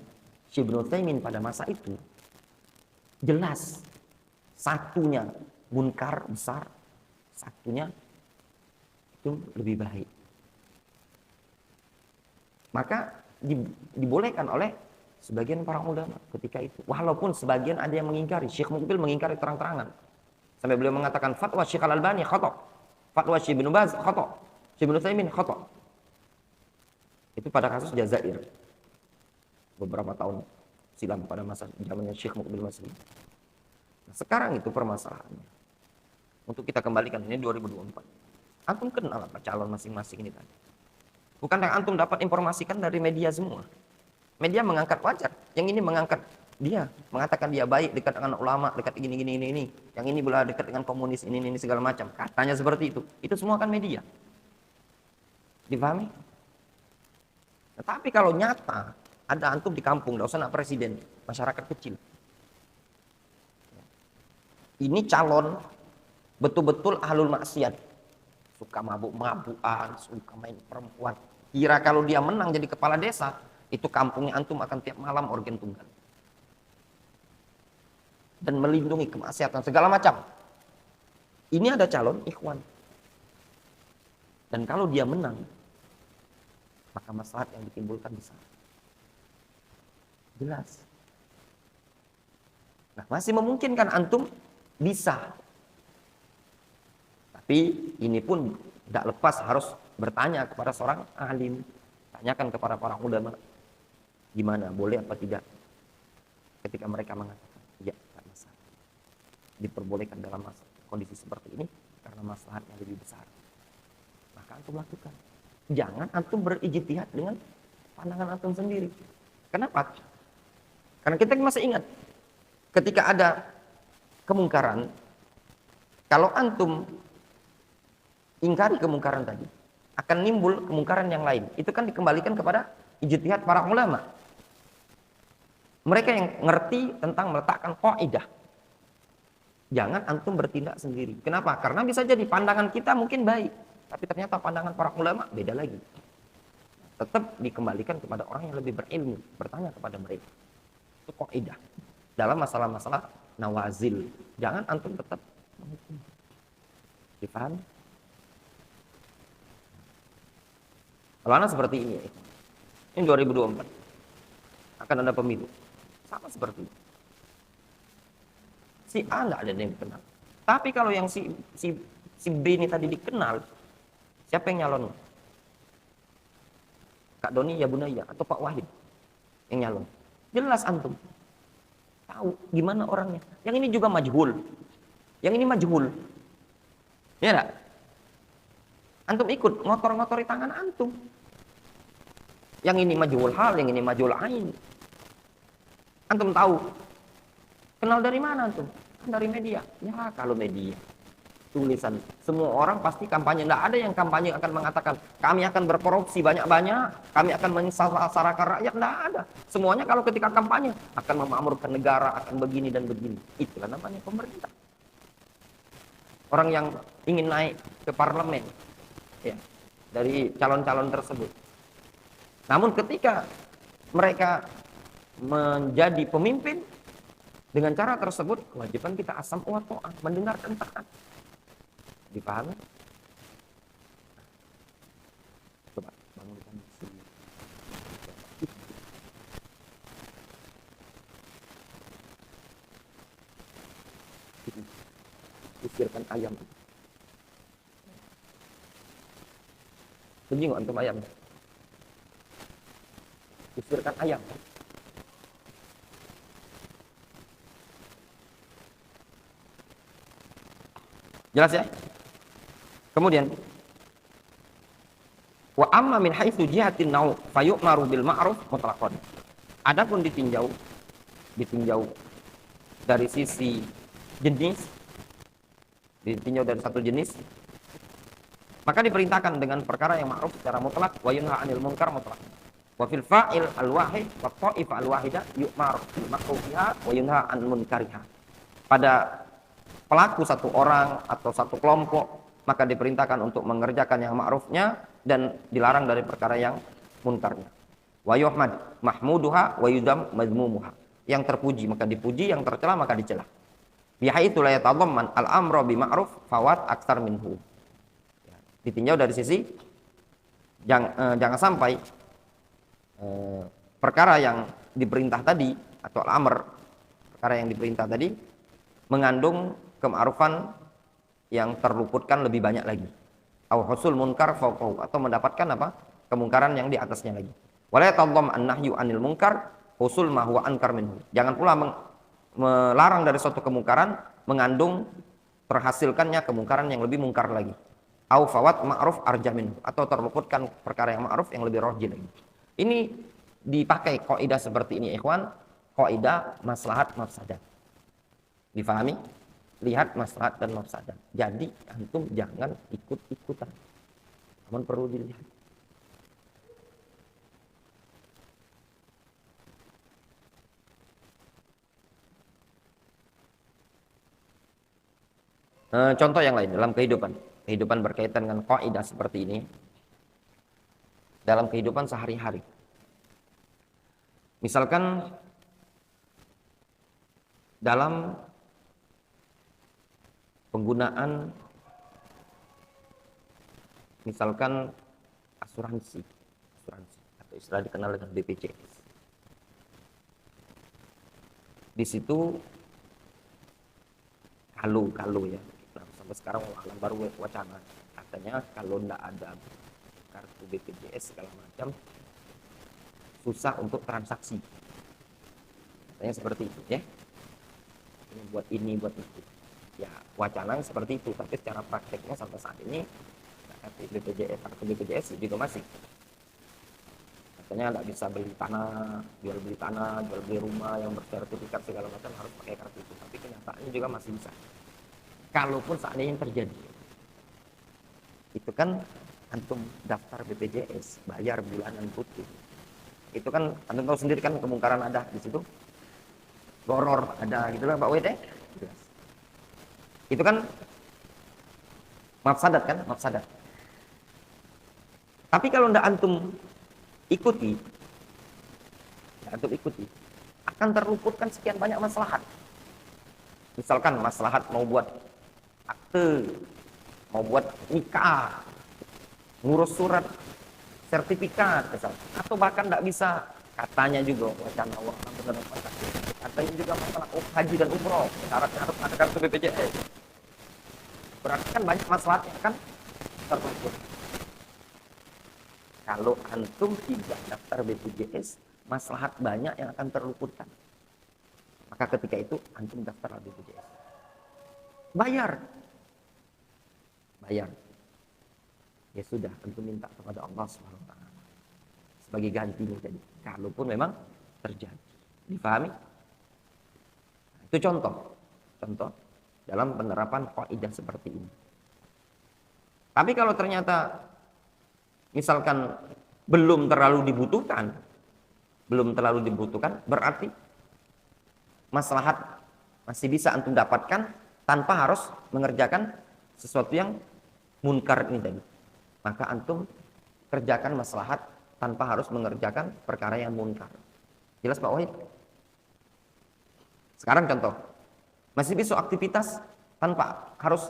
Syekh Ibnu Utsaimin pada masa itu, jelas satunya munkar besar, satunya itu lebih baik. Maka dibolehkan oleh sebagian para ulama ketika itu. Walaupun sebagian ada yang mengingkari. Syekh Muqbil mengingkari terang-terangan. Sampai beliau mengatakan fatwa Syekh Al-Albani khata'. Fatwa Syekh Ibnu Baz khata'. Syekh Ibnu Utsaimin khata'. Itu pada kasus Jazair. Beberapa tahun silam pada masa zamannya Syekh Muqbil masih. Nah, sekarang itu permasalahannya. Untuk kita kembalikan ini 2024. Antum kenal apa calon masing-masing ini tadi? Bukankah antum dapat informasikan dari media semua? Media mengangkat wajar, yang ini mengangkat dia, mengatakan dia baik, dekat dengan ulama, dekat ini. Yang ini belah dekat dengan komunis, ini segala macam. Katanya seperti itu. Itu semua kan media. Dipahami? Tetapi kalau nyata, ada antum di kampung, tidak usah nak presiden, masyarakat kecil. Ini calon betul-betul ahlul maksiat. Suka mabuk-mabukan, suka main perempuan. Kira kalau dia menang jadi kepala desa, itu kampungnya antum akan tiap malam organ tunggal. Dan melindungi kemaksiatan segala macam. Ini ada calon ikhwan. Dan kalau dia menang, maka maslahat yang ditimbulkan besar. Jelas. Nah, masih memungkinkan antum bisa. Tapi ini pun tidak lepas harus bertanya kepada seorang alim. Tanyakan kepada para ulama. Gimana, boleh apa tidak? Ketika mereka mengatakan, ya, tidak masalah. Diperbolehkan dalam kondisi seperti ini karena maslahat yang lebih besar. Maka antum lakukan. Jangan antum berijtihad dengan pandangan antum sendiri. Kenapa? Karena kita masih ingat ketika ada kemungkaran, kalau antum ingkari kemungkaran tadi, akan nimbul kemungkaran yang lain. Itu kan dikembalikan kepada ijtihad para ulama. Mereka yang ngerti tentang meletakkan kaidah. Jangan antum bertindak sendiri. Kenapa? Karena bisa jadi pandangan kita mungkin baik, tapi ternyata pandangan para ulama beda lagi. Tetap dikembalikan kepada orang yang lebih berilmu, bertanya kepada mereka. Itu kaidah. Dalam masalah-masalah nawazil, jangan antum tetap menghukum. Dipahami? Kalau seperti ini, ini 2024 akan ada pemilu, sama seperti itu. Si A nggak ada yang dikenal, tapi kalau yang si B ini tadi dikenal, siapa yang nyalon? Kak Doni ya Bunaya atau Pak Wahid yang nyalon? Jelas antum tahu gimana orangnya. Yang ini juga majhul, yang ini majhul, ya enggak? Antum ikut ngotor-ngotori tangan antum. Yang ini majhul hal, yang ini majhul ain. Antum tahu. Kenal dari mana antum? Dari media. Ya kalau media. Tulisan. Semua orang pasti kampanye. Tidak ada yang kampanye akan mengatakan kami akan berkorupsi banyak-banyak. Kami akan menyasarkan rakyat. Tidak ada. Semuanya kalau ketika kampanye akan memakmurkan negara, akan begini dan begini. Itulah namanya pemerintah. Orang yang ingin naik ke parlemen. Ya, dari calon-calon tersebut. Namun ketika mereka menjadi pemimpin dengan cara tersebut, kewajiban kita asam wa ta'ah, mendengarkan taat. Dipahami? Coba bangunkan usirkan ayam. Benci nggak antum ayam? Usirkan ayam. Jelas ya? Kemudian wa amma min haitsu jihatin nau fayu'maru bil ma'ruf mutlaqan. Adapun ditinjau dari sisi jenis, ditinjau dari satu jenis, maka diperintahkan dengan perkara yang ma'ruf secara mutlak, wa yunha 'anil munkar mutlak. Wa fil fa'il al-wahid wa ta'ifah al-wahidah yu'mar bil ma'rufiha wa yunha 'an munkariha. Pada pelaku satu orang atau satu kelompok, maka diperintahkan untuk mengerjakan yang ma'rufnya dan dilarang dari perkara yang munkarnya. Wa yuhmad mahmuduha wa yudam mazmumuha. Yang terpuji maka dipuji, yang tercela maka dicela. Bihaitsu la yatadamman al-amra bi ma'ruf fawat aksar minhu. Ditinjau dari sisi jangan sampai perkara yang diperintah tadi atau al-amr, perkara yang diperintah tadi mengandung kema'rufan yang terluputkan lebih banyak lagi. Au husul munkar fawqahu, atau mendapatkan apa? Kemungkaran yang di atasnya lagi. Wala yatadam an-nahyu 'anil munkar husul ma huwa ankar minhu. Jangan pula melarang dari suatu kemungkaran mengandung terhasilkannya kemungkaran yang lebih mungkar lagi. Au fawat ma'ruf arja minhu, atau terluputkan perkara yang ma'ruf yang lebih rajih lagi. Ini dipakai kaidah seperti ini ikhwan, kaidah maslahat mafsadat. Difahami? Lihat maslahat dan mafsadat. Jadi antum jangan ikut-ikutan. Namun perlu dilihat. Contoh yang lain dalam kehidupan berkaitan dengan kaidah seperti ini. Dalam kehidupan sehari-hari. Misalkan dalam penggunaan misalkan asuransi atau istilah dikenal dengan BPJS. Di situ kalau ya. Nah, sampai sekarang alam baru wacana katanya kalau tidak ada kartu BPJS segala macam susah untuk transaksi. Katanya seperti itu ya. Ini buat itu. Ya wacana seperti itu, tapi secara prakteknya sampai saat ini kartu BPJS juga masih katanya tidak bisa beli tanah, jual beli rumah yang bersertifikat segala macam harus pakai kartu itu, tapi kenyataannya juga masih bisa. Kalaupun seandainya terjadi, itu kan antum daftar BPJS, bayar bulanan rutin, Itu kan Anda tahu sendiri kan kemungkaran ada di situ. Goror ada gitu lah Pak Wid. Itu kan mafsadat kan, mafsadat. Tapi kalau ndak antum ikuti, akan terluputkan sekian banyak maslahat. Misalkan maslahat mau buat akte, mau buat nikah, ngurus surat sertifikat, misal. Atau bahkan ndak bisa, katanya juga wacana katanya juga masalah haji dan umroh, syaratnya harus ada kartu BPJS. Berarti kan banyak maslahatnya kan terluput. Kalau antum tidak daftar BPJS, maslahat banyak yang akan terluputkan. Maka ketika itu antum daftar BPJS. Bayar. Ya sudah, antum minta kepada Allah SWT sebagai gantinya tadi. Kalaupun memang terjadi. Difahami? Itu contoh dalam penerapan kaidah seperti ini. Tapi kalau ternyata misalkan belum terlalu dibutuhkan, berarti maslahat masih bisa antum dapatkan tanpa harus mengerjakan sesuatu yang munkar ini tadi. Maka antum kerjakan maslahat tanpa harus mengerjakan perkara yang munkar. Jelas Pak Wahid? Sekarang contoh, masih bisa aktivitas tanpa harus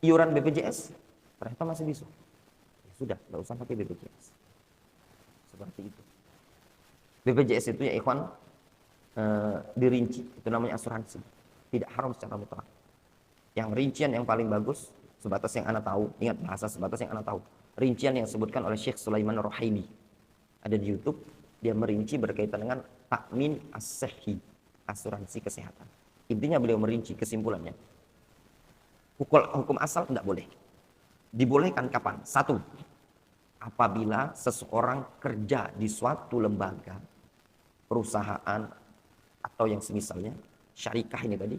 iuran BPJS, ternyata masih bisa. Ya sudah, nggak usah pakai BPJS. Seperti itu. BPJS itu ya ikhwan, dirinci, itu namanya asuransi. Tidak haram secara mutlak. Yang rincian yang paling bagus, sebatas yang Anda tahu, ingat bahasa sebatas yang Anda tahu. Rincian yang disebutkan oleh Syekh Sulaiman Rohaili. Ada di YouTube, dia merinci berkaitan dengan takmin as-sihhi, asuransi kesehatan. Intinya beliau merinci kesimpulannya. Hukum asal tidak boleh. Dibolehkan kapan? 1. Apabila seseorang kerja di suatu lembaga, perusahaan, atau yang semisalnya, syarikah ini tadi,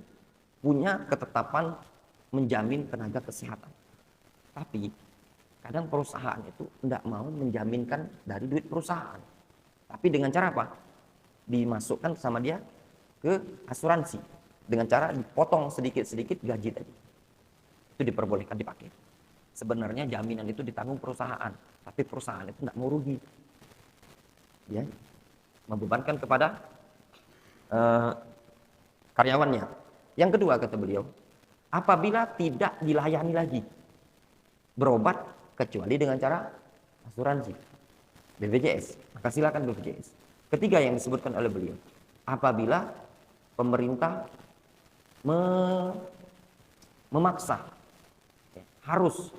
punya ketetapan menjamin tenaga kesehatan. Tapi kadang perusahaan itu tidak mau menjaminkan dari duit perusahaan. Tapi dengan cara apa? Dimasukkan sama dia ke asuransi. Dengan cara dipotong sedikit-sedikit gaji tadi. Itu diperbolehkan dipakai. Sebenarnya jaminan itu ditanggung perusahaan. Tapi perusahaan itu tidak mau rugi. Ya, membebankan kepada karyawannya. Yang kedua kata beliau, apabila tidak dilayani lagi berobat kecuali dengan cara asuransi BPJS, maka silakan BPJS. Ketiga yang disebutkan oleh beliau, apabila pemerintah memaksa harus,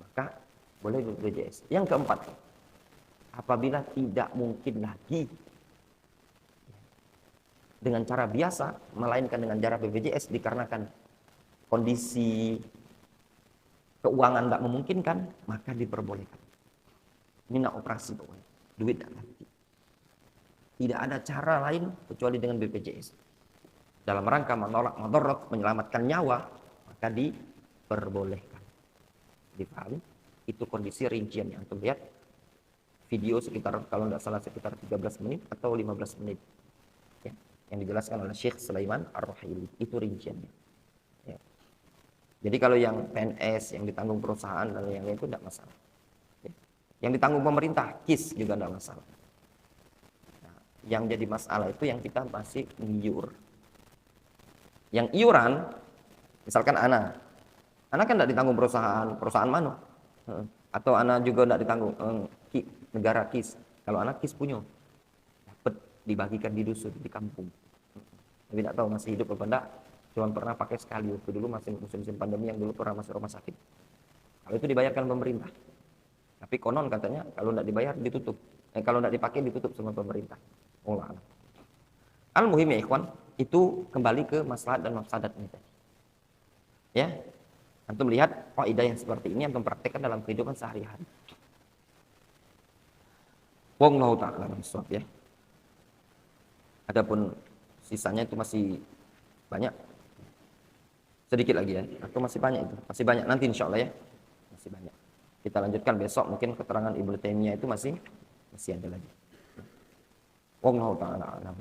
maka boleh BPJS. Yang keempat, apabila tidak mungkin lagi dengan cara biasa, melainkan dengan cara BPJS dikarenakan kondisi keuangan tidak memungkinkan, maka diperbolehkan. Ini nak operasi pokoknya, duit tidak ganti. Tidak ada cara lain kecuali dengan BPJS. Dalam rangka menolak madarat, menyelamatkan nyawa, maka diperbolehkan. Dipahami? Itu kondisi rincian yang antum lihat. Video sekitar, kalau tidak salah sekitar 13 menit atau 15 menit. Ya, yang dijelaskan oleh Syekh Sulaiman Ar-Rohaili. Itu rinciannya. Ya. Jadi kalau yang PNS, yang ditanggung perusahaan dan yang lain itu tidak masalah. Ya. Yang ditanggung pemerintah, KIS juga tidak masalah. Nah, yang jadi masalah itu yang kita masih ngiur. Yang iuran, misalkan anak kan tidak ditanggung perusahaan mana? Atau anak juga tidak ditanggung negara KIS. Kalau anak KIS punya, dapat dibagikan di dusun, di kampung. Tapi tidak tahu masih hidup apa enggak. Cuma pernah pakai sekali waktu dulu masih musim pandemi yang dulu pernah masuk rumah sakit. Kalau itu dibayarkan pemerintah. Tapi konon katanya kalau tidak dibayar ditutup. Kalau tidak dipakai ditutup sama pemerintah. Allah. Al-muhim ya ikhwan, itu kembali ke maslahat dan mafsadat ini tadi. Ya. Antum lihat kaidah yang seperti ini antum praktekkan dalam kehidupan sehari-hari. Wallahu ta'ala bishawab ya. Adapun sisanya itu masih banyak. Sedikit lagi ya. Atau masih banyak itu. Masih banyak nanti insyaallah ya. Masih banyak. Kita lanjutkan besok mungkin keterangan Ibnu Taimiyah itu masih Masih ada lagi. Wallahu ta'ala a'lam.